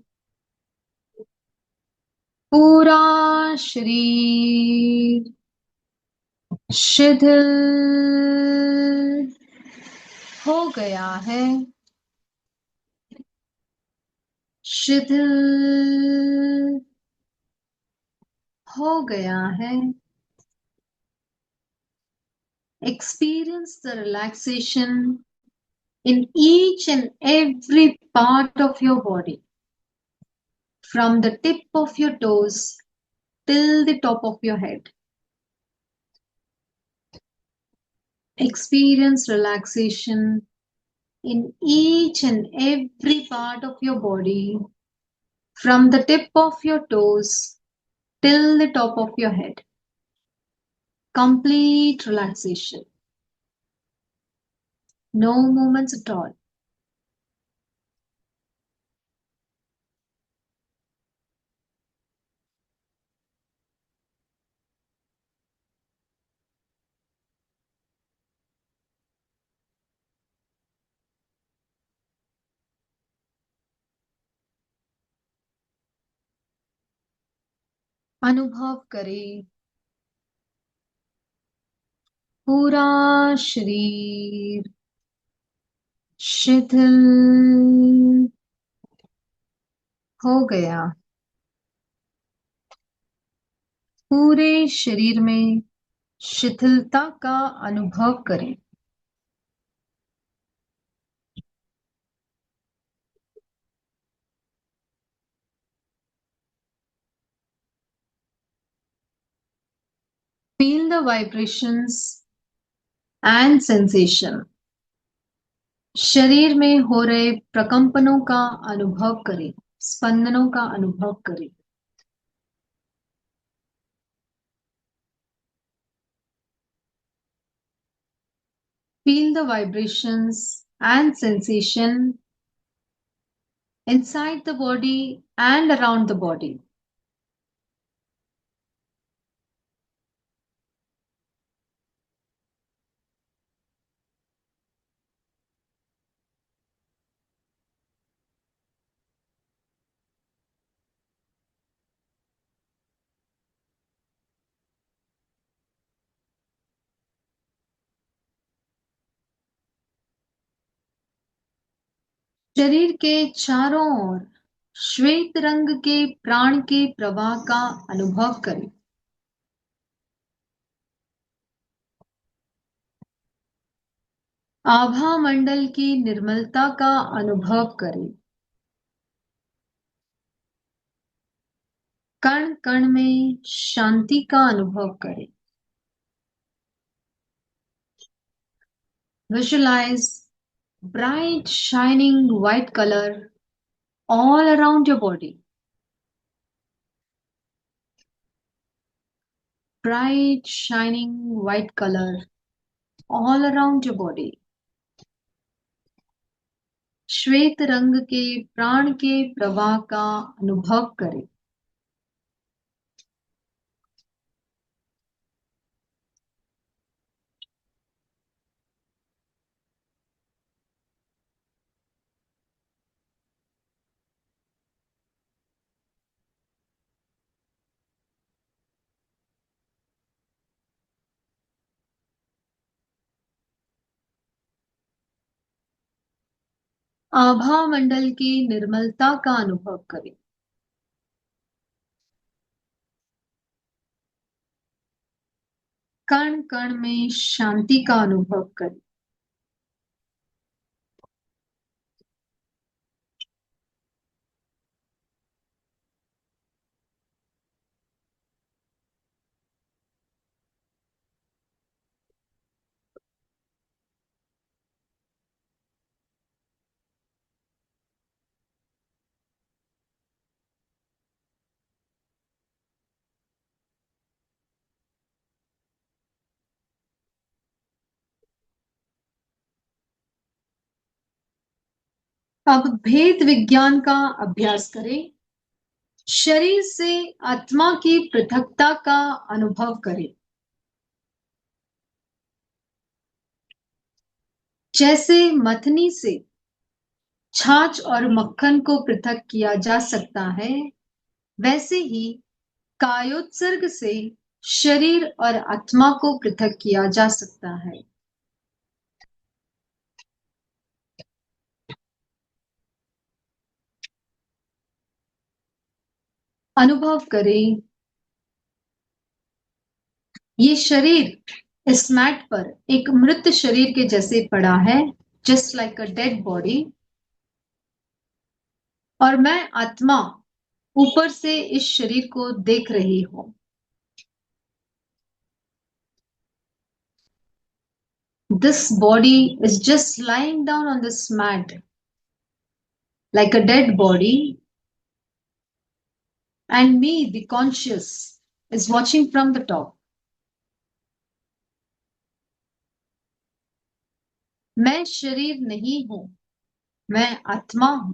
पूरा शरीर शिथिल हो गया है। शिथिल हो गया है। Experience the relaxation in each and every part of your body, from the tip of your toes till the top of your head. Experience relaxation in each and every part of your body, from the tip of your toes till the top of your head. Complete relaxation. No movements at all. अनुभव करें पूरा शरीर शिथिल हो गया। पूरे शरीर में शिथिलता का अनुभव करें। Feel the vibrations and sensation. शरीर में हो रहे प्रकंपनों का अनुभव करें, स्पंदनों का अनुभव करें। Feel the vibrations and sensation inside the body and around the body. शरीर के चारों ओर श्वेत रंग के प्राण के प्रवाह का अनुभव करें। आभा मंडल की निर्मलता का अनुभव करें। कण कण में शांति का अनुभव करें। Visualize bright shining white color all around your body. bright shining white color all around your body. श्वेत रंग के प्राण के प्रवाह का अनुभव करें. आभा मंडल की निर्मलता का अनुभव करें. कण कण में शांति का अनुभव करें. अब भेद विज्ञान का अभ्यास करें. शरीर से आत्मा की पृथकता का अनुभव करें. जैसे मथनी से छाछ और मक्खन को पृथक किया जा सकता है, वैसे ही कायोत्सर्ग से शरीर और आत्मा को पृथक किया जा सकता है. अनुभव करें. ये शरीर इस मैट पर एक मृत शरीर के जैसे पड़ा है, just like a dead body. और मैं आत्मा ऊपर से इस शरीर को देख रही हूं. This body is just lying down on this mat like a dead body, and me, the conscious, is watching from the top. मैं शरीर नहीं हूं, मैं आत्मा हूं.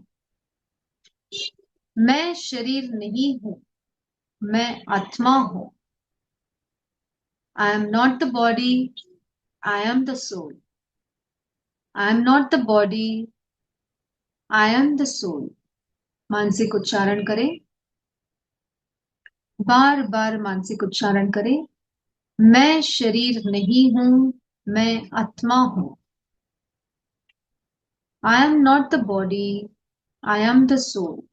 मैं शरीर नहीं हूं, मैं आत्मा हूं. I am not the body, I am the soul. I am not the body, I am the soul. मानसिक उच्चारण करें. बार बार मानसिक उच्चारण करें. मैं शरीर नहीं हूं, मैं आत्मा हूं. I am not the body, I am the soul.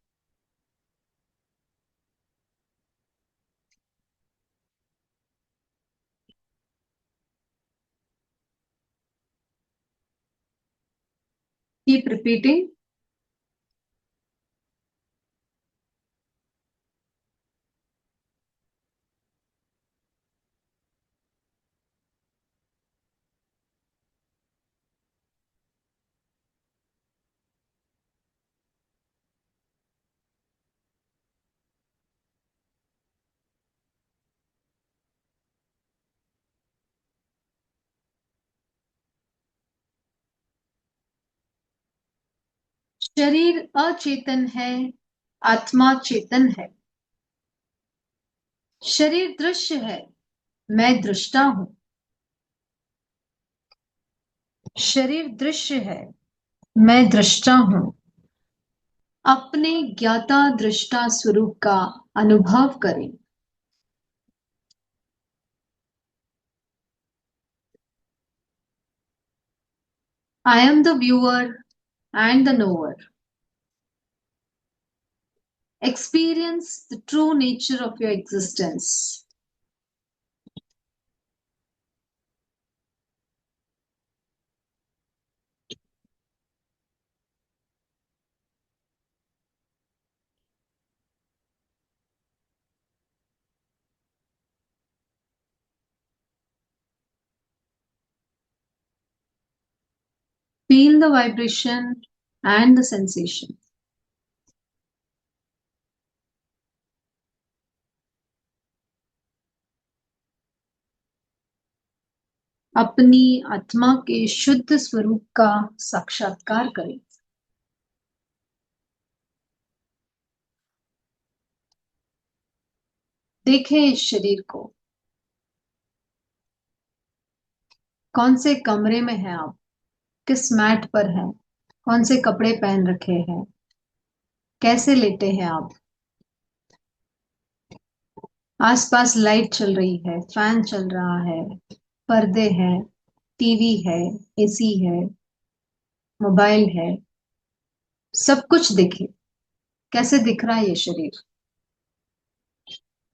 Keep repeating. शरीर अचेतन है, आत्मा चेतन है. शरीर दृश्य है, मैं दृष्टा हूं. शरीर दृश्य है, मैं दृष्टा हूं. अपने ज्ञाता दृष्टा स्वरूप का अनुभव करें. I am the viewer and the knower. Experience the true nature of your existence. Feel the vibration and the sensation. अपनी आत्मा के शुद्ध स्वरूप का साक्षात्कार करें। देखें इस शरीर को। कौन से कमरे में हैं आप? किस मैट पर हैं? कौन से कपड़े पहन रखे हैं? कैसे लेटे हैं आप? आसपास लाइट चल रही है, फैन चल रहा है, पर्दे हैं, टीवी है, एसी है, मोबाइल है, सब कुछ देखे। कैसे दिख रहा है ये शरीर?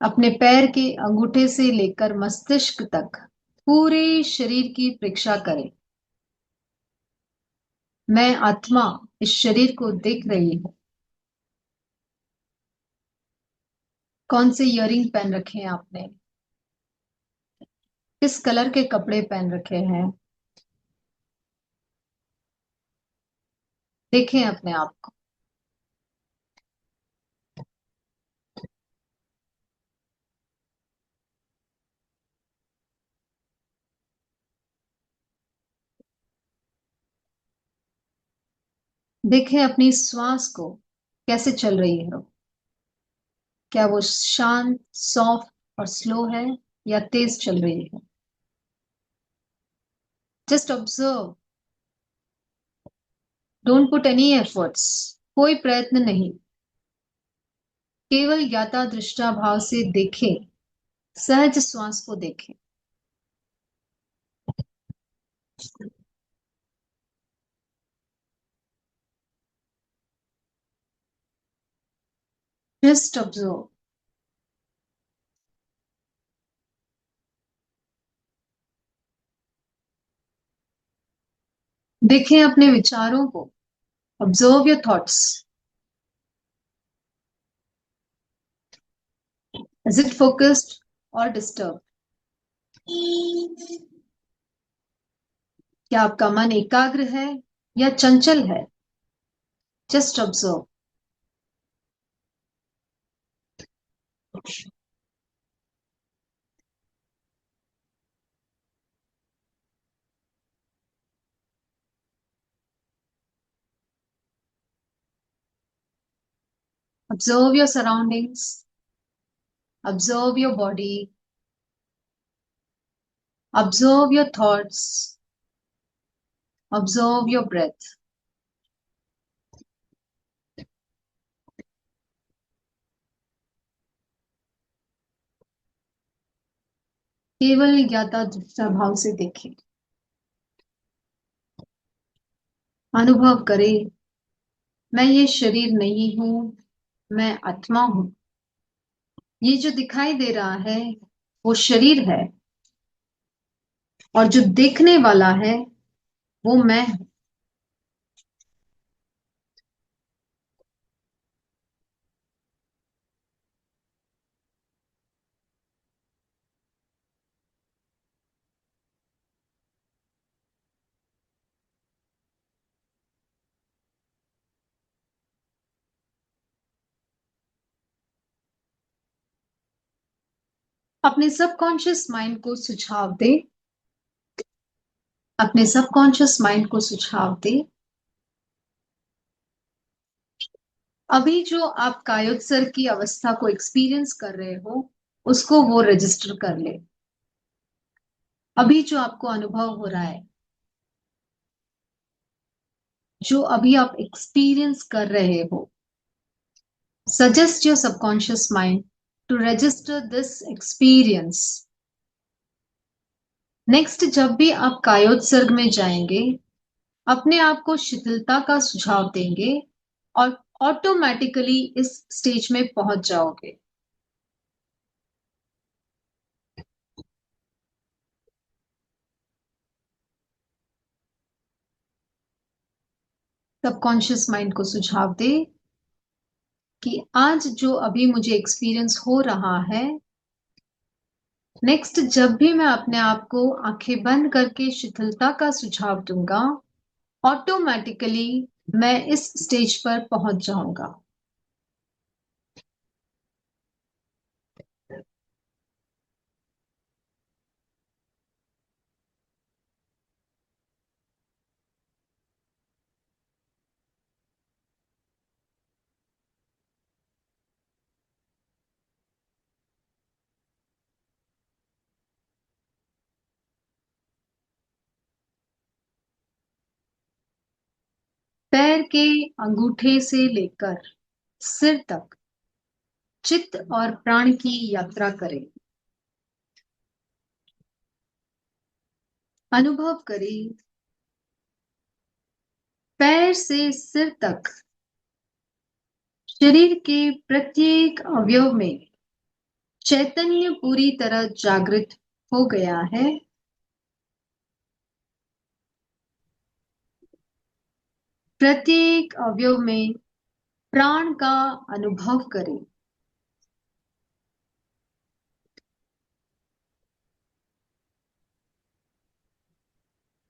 अपने पैर के अंगूठे से लेकर मस्तिष्क तक पूरे शरीर की परीक्षा करें। मैं आत्मा इस शरीर को देख रही हूं। कौन से इयररिंग पहन रखे हैं आपने? किस कलर के कपड़े पहन रखे हैं? देखें अपने आप को। देखें अपनी श्वास को, कैसे चल रही है वो? क्या वो शांत, सॉफ्ट और स्लो है या तेज चल रही है? Just observe. Don't put any efforts. कोई प्रयत्न नहीं। केवल ज्ञाता दृष्टा भाव से देखें। सहज श्वास को देखें। Just observe. देखें अपने विचारों को। Observe your thoughts. Is it focused और डिस्टर्ब? क्या आपका मन एकाग्र है या चंचल है? Just observe. Observe your surroundings. Observe your body. Observe your thoughts. Observe your breath. केवल ज्ञाता दृष्टा भाव से देखें। अनुभव करें, मैं ये शरीर नहीं हूं, मैं आत्मा हूं। ये जो दिखाई दे रहा है वो शरीर है, और जो देखने वाला है वो मैं हूं। अपने सबकॉन्शियस माइंड को सुझाव दे। अपने सबकॉन्शियस माइंड को सुझाव दे। अभी जो आप कायोत्सर्ग की अवस्था को एक्सपीरियंस कर रहे हो, उसको वो रजिस्टर कर ले। अभी जो आपको अनुभव हो रहा है, जो अभी आप एक्सपीरियंस कर रहे हो, suggest your subconscious mind to register this experience. Next जब भी आप कायोत्सर्ग में जाएंगे, अपने आप को शिथिलता का सुझाव देंगे और ऑटोमेटिकली इस स्टेज में पहुंच जाओगे। सबकॉन्शियस माइंड को सुझाव दे कि आज जो अभी मुझे एक्सपीरियंस हो रहा है, नेक्स्ट जब भी मैं अपने आप को आंखें बंद करके शिथिलता का सुझाव दूंगा, ऑटोमेटिकली मैं इस स्टेज पर पहुंच जाऊंगा। पैर के अंगूठे से लेकर सिर तक चित्त और प्राण की यात्रा करें। अनुभव करें पैर से सिर तक शरीर के प्रत्येक अवयव में चैतन्य पूरी तरह जागृत हो गया है। प्रत्येक अवयव में प्राण का अनुभव करें।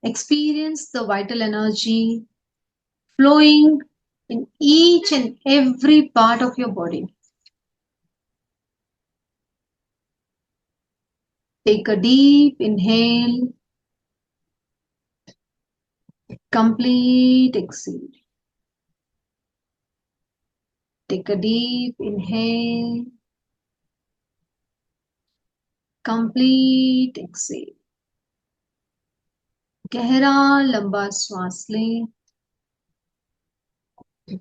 Experience the vital energy flowing in each and every part of your body. Take a deep inhale, complete exhale. Take a deep inhale, complete exhale. गहरा लंबा श्वास लें,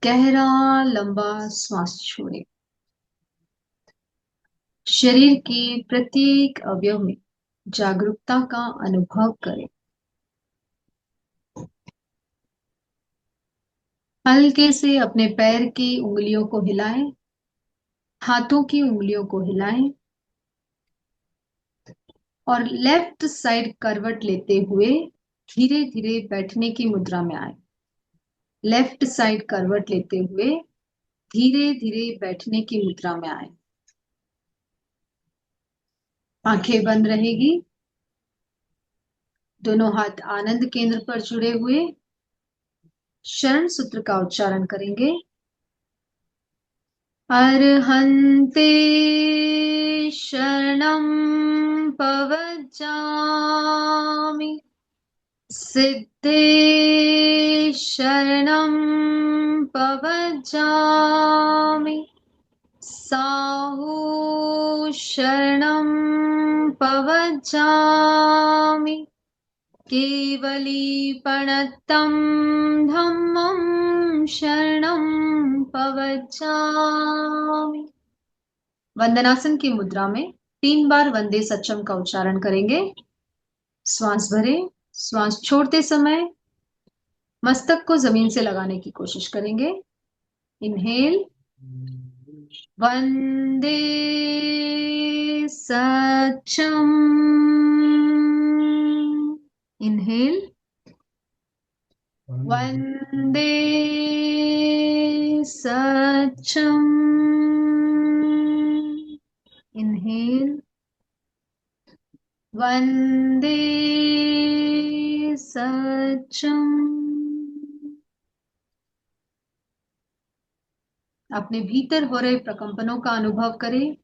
गहरा लंबा श्वास छोड़ें। शरीर के प्रत्येक अवयव में जागरूकता का अनुभव करें। हल्के से अपने पैर की उंगलियों को हिलाएं, हाथों की उंगलियों को हिलाएं और लेफ्ट साइड करवट लेते हुए धीरे धीरे बैठने की मुद्रा में आए। लेफ्ट साइड करवट लेते हुए धीरे धीरे बैठने की मुद्रा में आए। आंखें बंद रहेगी। दोनों हाथ आनंद केंद्र पर जुड़े हुए शरण सूत्र का उच्चारण करेंगे। अर्हन्ते शरणं पवज्जामि, सिद्धे शरणं पवज्जामि, साहु शरणं पवज्जामि, केवलीपणत्तं धम्मं शरणं पवज्जामि। वंदनासन की मुद्रा में 3 बार वंदे सच्चम का उच्चारण करेंगे। श्वास भरे, श्वास छोड़ते समय मस्तक को जमीन से लगाने की कोशिश करेंगे। इनहेल, वंदे सच्चम। इनहेल, वंदे सच्चम। इनहेल, वंदे सच्चम। अपने भीतर हो रहे प्रकंपनों का अनुभव करें,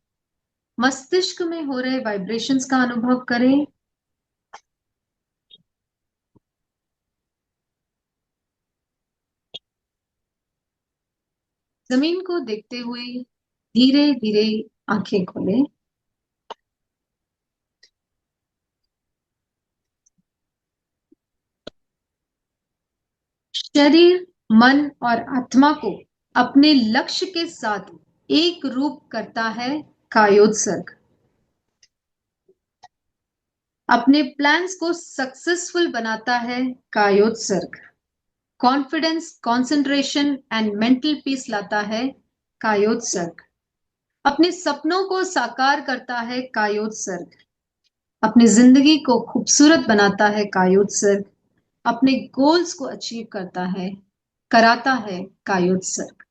मस्तिष्क में हो रहे वाइब्रेशंस का अनुभव करें। जमीन को देखते हुए धीरे धीरे आंखें खोलें। शरीर, मन और आत्मा को अपने लक्ष्य के साथ एक रूप करता है कायोत्सर्ग। अपने प्लान्स को सक्सेसफुल बनाता है kayotsarga. Confidence, concentration and mental peace लाता है कायोत्सर्ग। अपने सपनों को साकार करता है कायोत्सर्ग। अपनी जिंदगी को खूबसूरत बनाता है कायोत्सर्ग। अपने गोल्स को अचीव करता है, कराता है कायोत्सर्ग।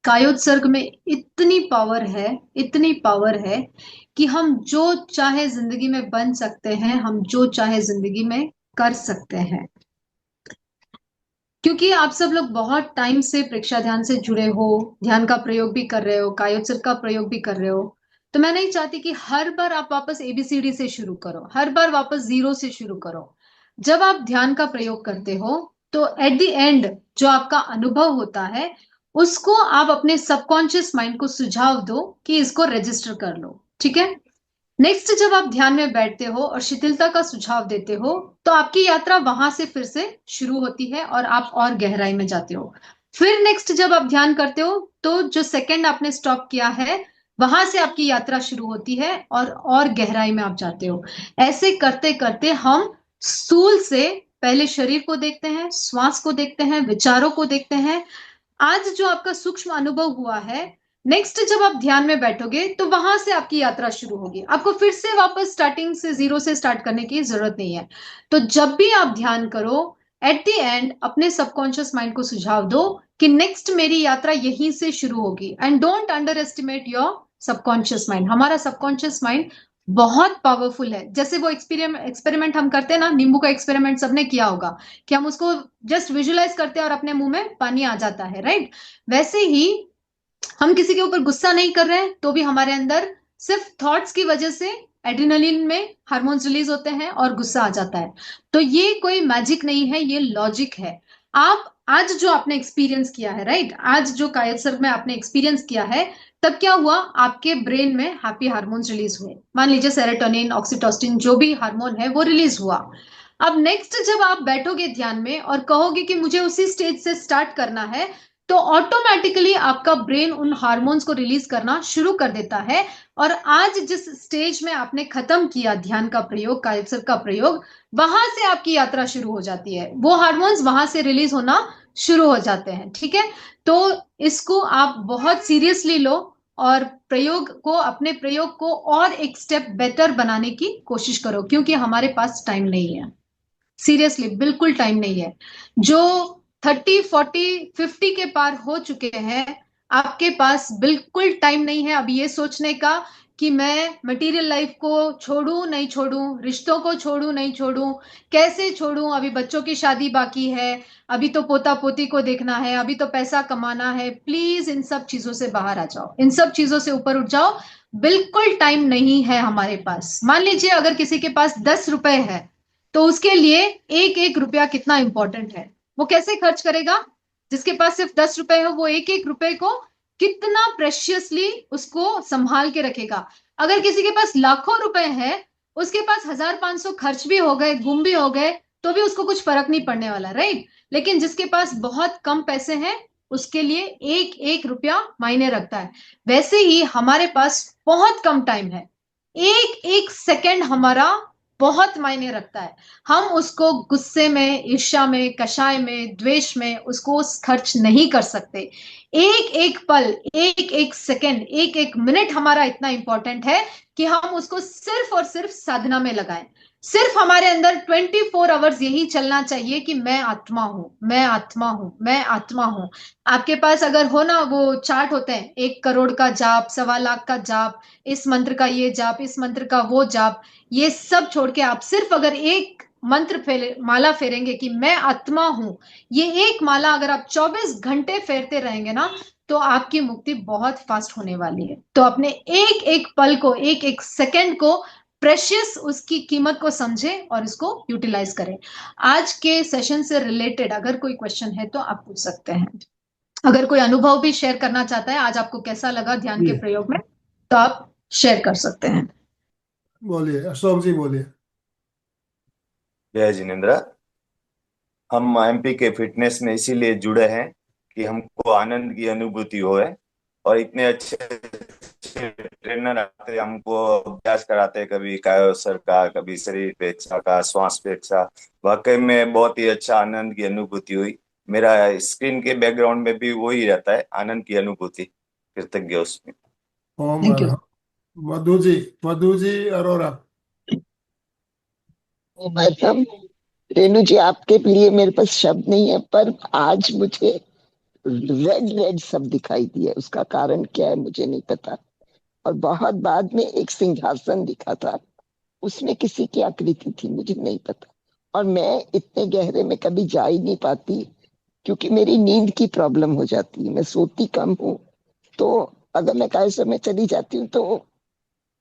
कायोत्सर्ग में इतनी पावर है, इतनी पावर है कि हम जो चाहे जिंदगी में बन सकते हैं, हम जो चाहे जिंदगी में कर सकते हैं। क्योंकि आप सब लोग बहुत टाइम से प्रेक्षा ध्यान से जुड़े हो, ध्यान का प्रयोग भी कर रहे हो, कायोत्सर्ग का प्रयोग भी कर रहे हो, तो मैं नहीं चाहती कि हर बार आप वापस एबीसीडी से शुरू करो, हर बार वापस जीरो से शुरू करो। जब आप ध्यान का प्रयोग करते हो तो एट द एंड जो आपका अनुभव होता है उसको आप अपने सबकॉन्शियस माइंड को सुझाव दो कि इसको रजिस्टर कर लो। ठीक है? नेक्स्ट जब आप ध्यान में बैठते हो और शिथिलता का सुझाव देते हो तो आपकी यात्रा वहां से फिर से शुरू होती है और आप और गहराई में जाते हो। फिर नेक्स्ट जब आप ध्यान करते हो तो जो सेकंड आपने स्टॉप किया है वहां से आपकी यात्रा शुरू होती है और गहराई में आप जाते हो। ऐसे करते करते हम स्थूल से पहले शरीर को देखते हैं, श्वास को देखते हैं, विचारों को देखते हैं। आज जो आपका सूक्ष्म अनुभव हुआ है, नेक्स्ट जब आप ध्यान में बैठोगे तो वहां से आपकी यात्रा शुरू होगी। आपको फिर से वापस स्टार्टिंग से जीरो से स्टार्ट करने की जरूरत नहीं है। तो जब भी आप ध्यान करो, एट द एंड अपने सबकॉन्शियस माइंड को सुझाव दो कि नेक्स्ट मेरी यात्रा यहीं से शुरू होगी। And don't under estimate your subconscious mind. हमारा सबकॉन्शियस माइंड बहुत पावरफुल है। जैसे वो एक्सपेरिमेंट हम करते हैं ना, नींबू का एक्सपेरिमेंट सबने किया होगा कि हम उसको जस्ट विजुलाइज करते हैं और अपने मुंह में पानी आ जाता है, राइट? वैसे ही हम किसी के ऊपर गुस्सा नहीं कर रहे हैं तो भी हमारे अंदर सिर्फ थॉट्स की वजह से एड्रेनलिन में हार्मोन्स रिलीज होते हैं और गुस्सा आ जाता है। तो ये कोई मैजिक नहीं है, ये लॉजिक है। आप आज जो आपने एक्सपीरियंस किया है, राइट, आज जो कायल सर्ग में आपने एक्सपीरियंस किया है, तब क्या हुआ? आपके ब्रेन में हैप्पी हार्मोन्स रिलीज हुए। मान लीजिए सेरोटोनिन, ऑक्सीटोसिन, जो भी हार्मोन है वो रिलीज हुआ। अब नेक्स्ट जब आप बैठोगे ध्यान में और कहोगे कि मुझे उसी स्टेज से स्टार्ट करना है, तो ऑटोमेटिकली आपका ब्रेन उन हार्मोन्स को रिलीज करना शुरू कर देता है। और आज जिस स्टेज में आपने खत्म किया ध्यान का प्रयोग, कायत्सर का प्रयोग, वहां से आपकी यात्रा शुरू हो जाती है। वो हार्मोन्स वहां से रिलीज होना शुरू हो जाते हैं, ठीक है? तो इसको आप बहुत सीरियसली लो और अपने प्रयोग को और एक स्टेप बेटर बनाने की कोशिश करो, क्योंकि हमारे पास टाइम नहीं है। सीरियसली बिल्कुल टाइम नहीं है। जो 30, 40, 50 के पार हो चुके हैं, आपके पास बिल्कुल टाइम नहीं है अभी ये सोचने का कि मैं मटेरियल लाइफ को छोड़ूं नहीं छोड़ूं, रिश्तों को छोड़ूं नहीं छोड़ूं, कैसे छोड़ूं, अभी बच्चों की शादी बाकी है, अभी तो पोता पोती को देखना है, अभी तो पैसा कमाना है। प्लीज इन सब चीजों से बाहर आ जाओ, इन सब चीजों से ऊपर उठ जाओ। बिल्कुल टाइम नहीं है हमारे पास। मान लीजिए अगर किसी के पास 10 रुपए है तो उसके लिए एक एक रुपया कितना इंपॉर्टेंट है। वो कैसे खर्च करेगा? जिसके पास सिर्फ 10 रुपए हो वो एक एक रुपए को कितना प्रेशियसली उसको संभाल के रखेगा। अगर किसी के पास लाखों रुपए है, उसके पास 1,500 खर्च भी हो गए, गुम भी हो गए, तो भी उसको कुछ फर्क नहीं पड़ने वाला, राइट? लेकिन जिसके पास बहुत कम पैसे हैं, उसके लिए एक एक रुपया मायने रखता है। वैसे ही हमारे पास बहुत कम टाइम है। एक एक सेकंड हमारा बहुत मायने रखता है। हम उसको गुस्से में, ईर्ष्या में, कषाय में, द्वेष में उसको खर्च नहीं कर सकते। एक एक पल, एक एक सेकंड, एक एक मिनट हमारा इतना इंपॉर्टेंट है कि हम उसको सिर्फ और सिर्फ साधना में लगाएं। सिर्फ हमारे अंदर 24 आवर्स यही चलना चाहिए कि मैं आत्मा हूं, मैं आत्मा हूं, मैं आत्मा हूं। आपके पास अगर हो ना, वो चार्ट होते हैं, 1 करोड़ का जाप, 1.25 लाख का जाप, इस मंत्र का ये जाप, इस मंत्र का वो जाप, ये सब छोड़ के आप सिर्फ अगर एक मंत्र माला फेरेंगे कि मैं आत्मा हूं, ये एक माला अगर आप 24 घंटे फेरते रहेंगे ना, तो आपकी मुक्ति बहुत फास्ट होने वाली है। तो अपने एक एक पल को, एक एक सेकंड को प्रेशियस, उसकी कीमत को समझे और इसको यूटिलाइज करें। आज के सेशन से रिलेटेड अगर कोई क्वेश्चन है तो आप पूछ सकते हैं। अगर कोई अनुभव भी शेयर करना चाहता है, आज आपको कैसा लगा ध्यान जी के प्रयोग में, तो आप शेयर कर सकते हैं। बोलिए, अशोक जी बोलिए। जय जिनेन्द्र। हम एमपी के फिटनेस में इसीलिए जुड़े हैं कि हमको आनंद की अनुभूति होए, और इतने अच्छे अच्छे ट्रेनर आते हैं, हमको अभ्यास कराते हैं, कभी कायो सर का, कभी शरीर पेक्षा का, श्वास पेक्षा। वाकई में बहुत ही अच्छा आनंद की अनुभूति हुई। मेरा स्क्रीन के बैकग्राउंड में भी वही रहता है, आनंद की अनुभूति। कृतज्ञ उसमें। Om thank you. अर्हम। मधु जी, मधु जी अरोरा। ओ मैडम, रेणु जी, आपके लिए मेरे पास शब्द नहीं है, पर आज मुझे रेड रेड सब दिखाई दिया। उसका कारण क्या है मुझे नहीं पता। और बहुत बाद में एक सिंहासन दिखा था, उसमें किसी की आकृति थी, मुझे नहीं पता। और मैं इतने गहरे में कभी जा ही नहीं पाती, क्योंकि मेरी नींद की प्रॉब्लम हो जाती है, मैं सोती कम हूँ। तो अगर मैं काय समय चली जाती हूँ तो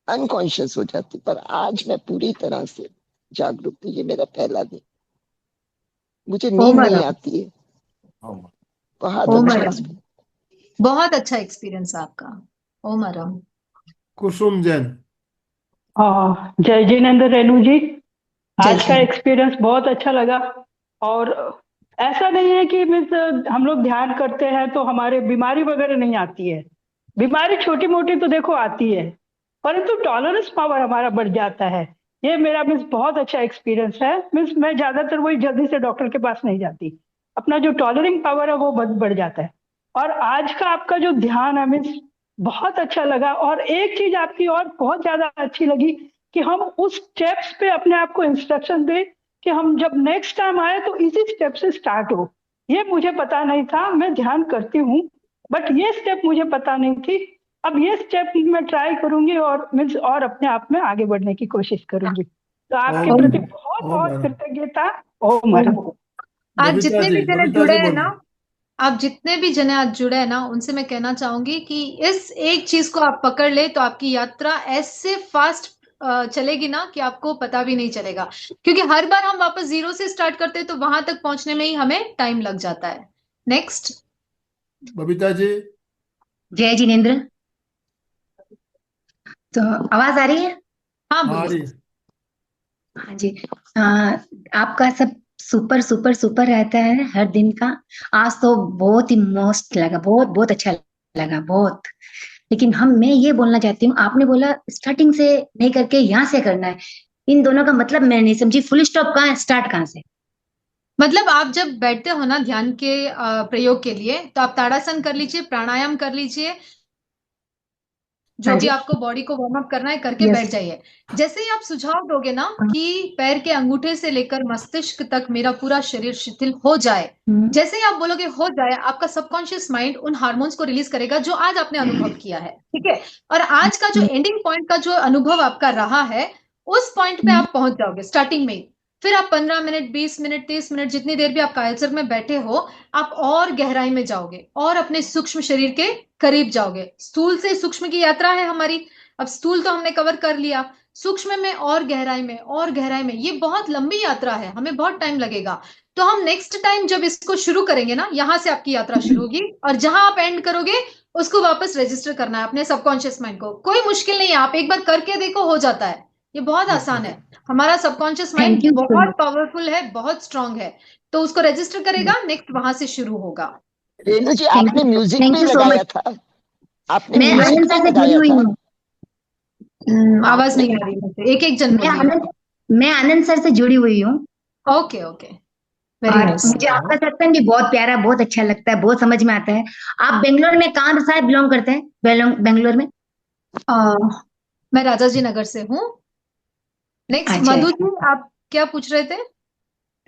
अनकॉन्शियस हो जाती, पर आज मैं पूरी तरह से जागरूक थी। ये मेरा पहला दिन, मुझे नींद ओम नहीं आराम। आती है। बहुत ओम अच्छा आराम। एक्सपीरियंस। बहुत अच्छा एक्सपीरियंस आपका। ओम आराम। कुसुम जैन। जय जिनेंद्र रेणु जी। जय आज का श्री एक्सपीरियंस बहुत अच्छा लगा। और ऐसा नहीं है कि मीन्स हम लोग ध्यान करते हैं तो हमारे बीमारी वगैरह नहीं आती है। बीमारी छोटी मोटी तो देखो आती है, परंतु टॉलरेंस पावर हमारा बढ़ जाता है। ये मेरा मीन्स बहुत अच्छा एक्सपीरियंस है। मीन्स मैं ज्यादातर वही जल्दी से डॉक्टर के पास नहीं जाती। अपना जो टॉलरिंग पावर है वो बढ़ जाता है। और आज का आपका जो ध्यान है मीन्स बहुत अच्छा लगा। और एक चीज आपकी और बहुत ज्यादा अच्छी लगी कि हम उस स्टेप्स पे अपने आप को इंस्ट्रक्शन दे कि हम जब नेक्स्ट टाइम आए तो इसी स्टेप से स्टार्ट हो। ये मुझे पता नहीं था। मैं ध्यान करती हूँ, बट ये स्टेप मुझे पता नहीं थी। अब ये स्टेप मैं ट्राई करूंगी और मीन्स और अपने आप में आगे बढ़ने की कोशिश करूंगी। तो आपके ओम प्रति ओम बहुत ओम बहुत हर कृतज्ञता। ओम हर। ओम। आज जितने भी जने बबीता जुड़े जी हैं ना, बोलिए। आप जितने भी जने आज जुड़े हैं ना, उनसे मैं कहना चाहूंगी कि इस एक चीज को आप पकड़ ले तो आपकी यात्रा ऐसे फास्ट चलेगी ना कि आपको पता भी नहीं चलेगा। क्योंकि हर बार हम वापस जीरो से स्टार्ट करते हैं तो वहां तक पहुंचने में ही हमें टाइम लग जाता है। नेक्स्ट। बबीता जी। जय जिनेन्द्र। तो आवाज आ रही है? हाँ हाँ बोलिए। जी। हाँ जी। आ, आपका सब सुपर सुपर सुपर रहता है हर दिन का। आज तो बहुत ही मस्त लगा, बहुत बहुत अच्छा लगा, बहुत। लेकिन मैं ये बोलना चाहती हूँ, आपने बोला स्टार्टिंग से नहीं करके यहाँ से करना है। इन दोनों का मतलब मैं नहीं समझी। फुल स्टॉप कहाँ है, स्टार्ट कहाँ से? मतलब आप जब बैठते हो ना ध्यान के प्रयोग के लिए, तो आप ताड़ासन कर लीजिए, प्राणायाम कर लीजिए, जो हाँ भी जी। आपको बॉडी को वार्म अप करना है करके यस। बैठ जाइए। जैसे ही आप सुझाव दोगे ना कि पैर के अंगूठे से लेकर मस्तिष्क तक मेरा पूरा शरीर शिथिल हो जाए, जैसे ही आप बोलोगे हो जाए, आपका सबकॉन्शियस माइंड उन हार्मोन्स को रिलीज करेगा जो आज आपने अनुभव किया है। ठीक है। और आज का जो एंडिंग पॉइंट का जो अनुभव आपका रहा है, उस पॉइंट पे आप पहुंच जाओगे स्टार्टिंग में ही। फिर आप 15 मिनट, 20 मिनट, 30 मिनट, जितनी देर भी आप कायलसर्ग में बैठे हो, आप और गहराई में जाओगे और अपने सूक्ष्म शरीर के करीब जाओगे। स्थूल से सूक्ष्म की यात्रा है हमारी। अब स्थूल तो हमने कवर कर लिया, सूक्ष्म में और गहराई में और गहराई में, ये बहुत लंबी यात्रा है, हमें बहुत टाइम लगेगा। तो हम नेक्स्ट टाइम जब इसको शुरू करेंगे ना, यहां से आपकी यात्रा शुरू होगी और जहां आप एंड करोगे उसको वापस रजिस्टर करना है अपने सबकॉन्शियस माइंड को। कोई मुश्किल नहीं है, आप एक बार करके देखो, हो जाता है। ये बहुत आसान है। हमारा सबकॉन्शियस माइंड थैंक यू सो बहुत मच। पावरफुल है, बहुत स्ट्रांग है। तो उसको रजिस्टर करेगा, नेक्स्ट वहां से शुरू होगा। रेणु जी, थैंक आपने यू, म्यूजिक थैंक भी यू सो लगाया मच। था। आपने मैं म्यूजिक आनंद भी सर से जुड़ी लगाया हुई था। हूँ। आवाज आपने नहीं आ रही मुझे, एक एक जन मैं बोलिए। आनंद मैं आनंद सर से जुड़ी हुई हूँ। ओके ओके, वेरी और नाइस। मुझे आपका सत्संग भी बहुत प्यारा, बहुत अच्छा लगता है, बहुत समझ में आता है। आप बेंगलोर में कहाँ से बिलोंग करते हैं? बेंगलोर में? मैं राजा जी नगर से हूँ। नेक्स्ट अच्छा। मधु जी, आप क्या पूछ रहे थे? क्या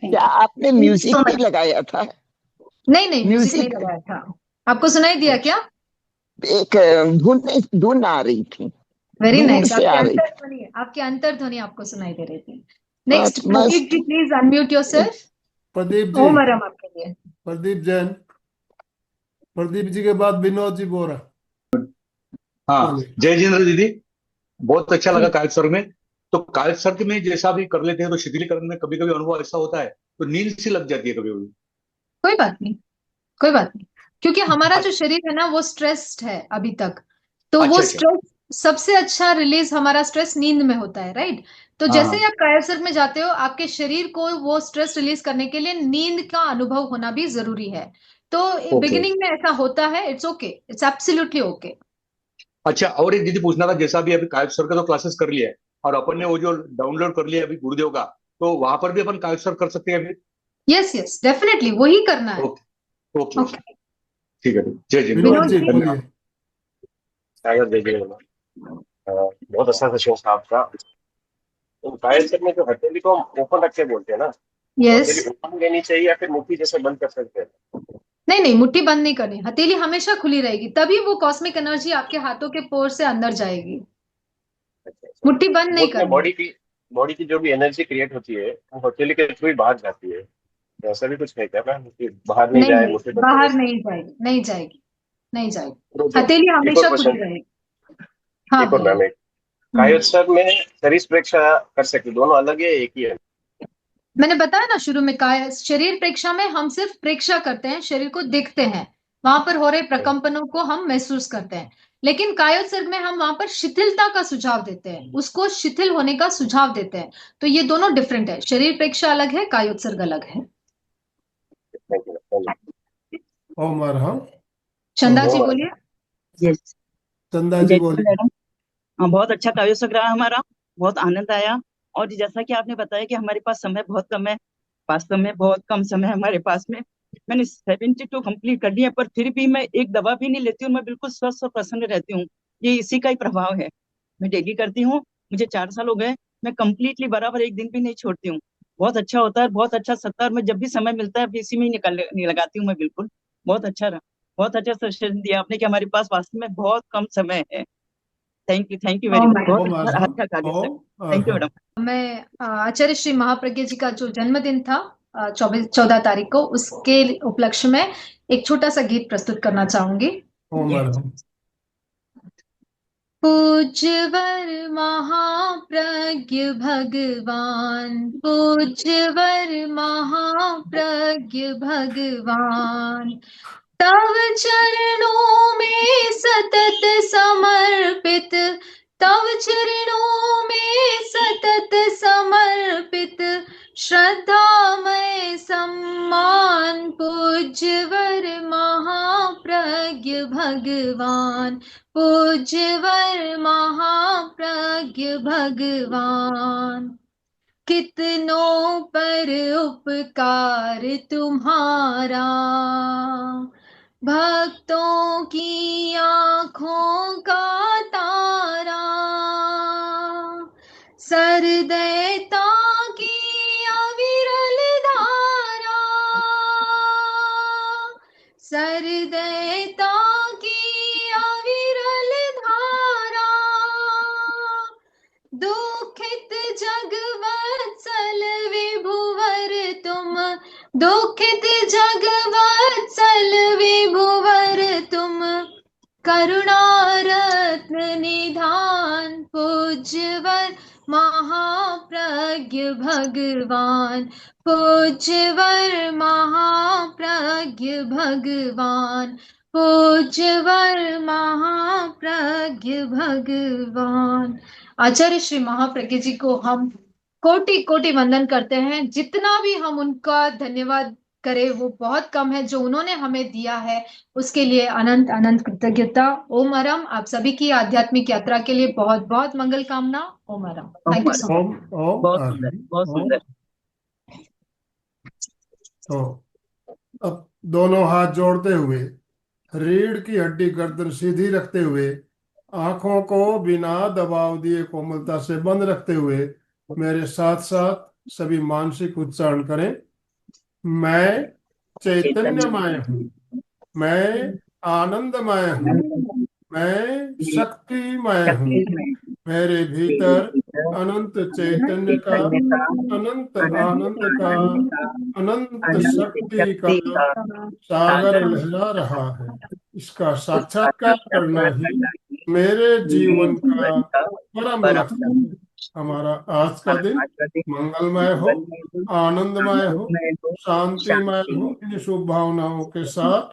थैंक यू, आपने थैंक यू म्यूजिक सो भी मच। लगाया था? नहीं नहीं, म्यूजिक नहीं म्यूजिक। लगाया था। आपको सुनाई दिया क्या? अच्छा। एक धुन आ रही थी। वेरी दूर नाइस, से आपके आ रही अंतर थी। ध्वनि, आपके अंतर ध्वनि आपको सुनाई दे रही थी। नेक्स्ट बहुत प्रदीप मस्त। जी, please unmute yourself. Pradeep ji. ओम आराम आपके लिए। प्रदीप जैन। प्रदीप जी के बाद विनोद जी बोरा। हाँ, बोलिए। जय जिनेन्द्र दीदी। बहुत अच्छा लगा जी, कायस्वर्ग में। तो कायस्वर्ग में जैसा भी कर लेते हैं तो शिथिलीकरण में कभी कभी अनुभव ऐसा होता है तो नींद सी लग जाती है कभी कभी। कोई बात नहीं, कोई बात नहीं। क्योंकि हमारा जो अच्छा। शरीर है ना वो स्ट्रेस्ड है अभी तक। तो वो अच्छा अच्छा। स्ट्रेस, सबसे अच्छा रिलीज हमारा स्ट्रेस नींद में होता है, राइट? तो हाँ जैसे ही हाँ। आप कायरसर्ग में जाते हो, आपके शरीर को वो स्ट्रेस रिलीज करने के लिए नींद का अनुभव होना भी जरूरी है। तो ओके। बिगिनिंग में ऐसा होता है, it's okay, it's absolutely okay. अच्छा, और एक दीदी पूछना था, जैसा भी अभी कायस्वर्ग का तो क्लासेस कर लिया है और अपन ने वो जो डाउनलोड कर लिया अभी गुरुदेव का, तो वहां पर भी अपन कायस्वर्ग कर सकते हैं अभी? यस यस, डेफिनेटली वही करना है। Okay okay. ओके। ठीक है। जय जिनेन्द्र। विनोद विनोद जी जी। बोलिए। धन्यवाद। सागर दे दिया। बहुत अच्छा सेशन था आपका। तो गाइड करने जो हथेली को हम ओपन रख के बोलते हैं ना, तो यस। हथेली ओपन लेनी चाहिए या फिर मुट्ठी जैसे बंद कर सकते हैं? नहीं नहीं, मुट्ठी बंद नहीं करनी, हथेली हमेशा खुली रहेगी, तभी वो कॉस्मिक एनर्जी आपके हाथों के पोर से अंदर जाएगी। अच्छा अच्छा। मुट्ठी बंद नहीं बोलते हैं करनी। बॉडी की जो भी एनर्जी क्रिएट होती है वो हथेली के थ्रू ही बाहर जाती है। तो ऐसा भी कुछ है क्या मैम कि बाहर नहीं नहीं जाए नहीं, मुट्ठी बंद करने बाहर से? नहीं जाएगी, नहीं जाएगी, नहीं जाएगी। तो हथेली एक और हमेशा खुली क्वेश्चन, रहेगी। हाँ एक और बोलिए। मैम, एक कायोत्सव में शरीर प्रेक्षा कर सकते, दोनों अलग है एक ही है? मैंने बताया ना शुरू में, काय शरीर प्रेक्षा में हम सिर्फ प्रेक्षा करते हैं, शरीर को देखते हैं, वहां पर हो रहे प्रकंपनों को हम महसूस करते हैं। लेकिन कायोत्सर्ग में हम वहां पर शिथिलता का सुझाव देते हैं, उसको शिथिल होने का सुझाव देते हैं। तो ये दोनों डिफरेंट है, शरीर प्रेक्षा अलग है, कायोत्सर्ग अलग है। Thank you. ओम अरहम। चंदा जी ओम बोलिए। यस। चंदा जी जय बोलिए। मैडम। हाँ, बहुत अच्छा काव्योत्सव रहा हमारा, बहुत आनंद आया। और जैसा कि आपने बताया कि हमारे पास समय बहुत कम है, वास्तव में बहुत कम समय है हमारे पास में। मैंने 72 कंप्लीट कर दिया, पर फिर भी मैं एक दवा भी नहीं लेती हूँ, मैं बिल्कुल स्वस्थ और प्रसन्न रहती हूँ। ये इसी का ही प्रभाव है। मैं डेली करती हूँ, मुझे 4 साल हो गए, मैं कंप्लीटली बराबर एक दिन भी नहीं छोड़ती हूँ। बहुत अच्छा होता है, बहुत अच्छा सकता है, और मैं जब भी समय मिलता है इसी में ही लगाती हूँ मैं बिल्कुल। बहुत अच्छा रहा, बहुत अच्छा सजेशन दिया आपने कि हमारे पास वास्तव में बहुत कम समय है। Thank you very Om much. अरहम। बहुत ओम अच्छा अरहम। अच्छा कार्य सर। ओम थैंक यू अरहम। मैडम। मैं आचार्य श्री महाप्रज्ञ जी का जो जन्मदिन था 14 तारीख को, उसके उपलक्ष्य में एक छोटा सा गीत प्रस्तुत करना चाहूंगी। ओम अरहम। पूज्यवर महाप्रज्ञ भगवान, पूज्यवर महाप्रज्ञ भगवान, तव चरणों में सतत समर्पित, तव चरणों में सतत समर्पित, श्रद्धामय सम्मान, पूज्यवर महाप्रज्ञ भगवान, पूज्यवर महाप्रज्ञ भगवान। कितनों पर उपकार तुम्हारा, भक्तों की आंखों का तारा, सरदैता की अविरल धारा, सरदैता की अविरल धारा, दुखित जगवत्सल विभुवर तुम, दुखित जगवत्सल विभुवर तुम, करुणा रत्न निधान, पूज्यवर महाप्रज्ञ भगवान, पूज्यवर महाप्रज्ञ भगवान, पूज्यवर महाप्रज्ञ भगवान। आचार्य श्री महाप्रज्ञ जी को हम कोटि कोटि वंदन करते हैं। जितना भी हम उनका धन्यवाद करें वो बहुत कम है, जो उन्होंने हमें दिया है उसके लिए अनंत अनंत कृतज्ञता। ओम अरम। आप सभी की आध्यात्मिक यात्रा के लिए बहुत बहुत मंगल कामना। ओम अरम। Thank you so much. Om Om बहुत सुंदर, अरहम। बहुत ओम। सुंदर। तो अब दोनों हाथ जोड़ते हुए, रीढ़ की हड्डी गर्दन सीधी रखते हुए, आंखों को बिना दबाव दिए कोमलता से बंद रखते हुए मेरे साथ साथ सभी मानसिक उच्चारण करें। मैं चैतन्यमय हूँ, मैं आनंदमय हूँ, मैं शक्तिमय हूँ, मेरे भीतर अनंत चैतन्य का, अनंत आनंद का, अनंत शक्ति का सागर लहरा रहा है। इसका साक्षात्कार करना ही मेरे जीवन का परम लक्ष्य है। हमारा आज का दिन मंगलमय हो, आनंदमय हो, शांतिमय हो। इन शुभ भावनाओं के साथ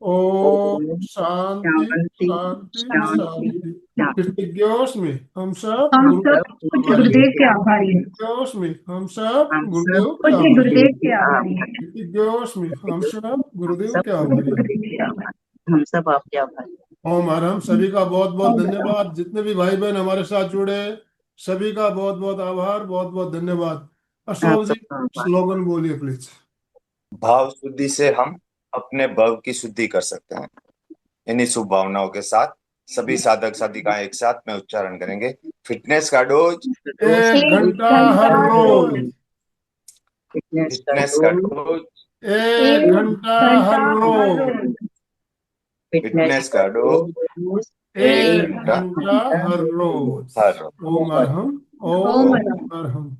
ओम शांति शांति शांति। कृतज्ञोस्मि हम सब हम गुरुदेव सब के पूज्य आभारी गुरुदेव हैं। के आभारी हैं। कृतज्ञोस्मि हम सब गुरुदेव के पूज्य आभारी गुरुदेव हैं। के आभारी हैं। कृतज्ञोस्मि हम सब गुरुदेव सब के आभारी हैं। गुरुदेव के आभार, हम सब आपके आभारी। ओम हरम। सभी का बहुत बहुत धन्यवाद। जितने भी भाई बहन हमारे साथ जुड़े, सभी का बहुत बहुत आभार, बहुत बहुत धन्यवाद। आप अशोक जी, सबका आभार। स्लोगन बोलिए प्लीज। भाव शुद्धि से हम अपने भव की शुद्धि कर सकते हैं। इन्हीं शुभ भावनाओं के साथ सभी साधक साधिकाएं एक साथ में उच्चारण करेंगे। फिटनेस का डोज, 1 घंटा हर रोज, फिटनेस का फिटनेस का डोज, डोज, 1 घंटा हर रोज, फिटनेस का डोज, 1 घंटा घंटा हर रोज। हर रोज। ओम अरहम। ओम ओम अरहम। अरहम।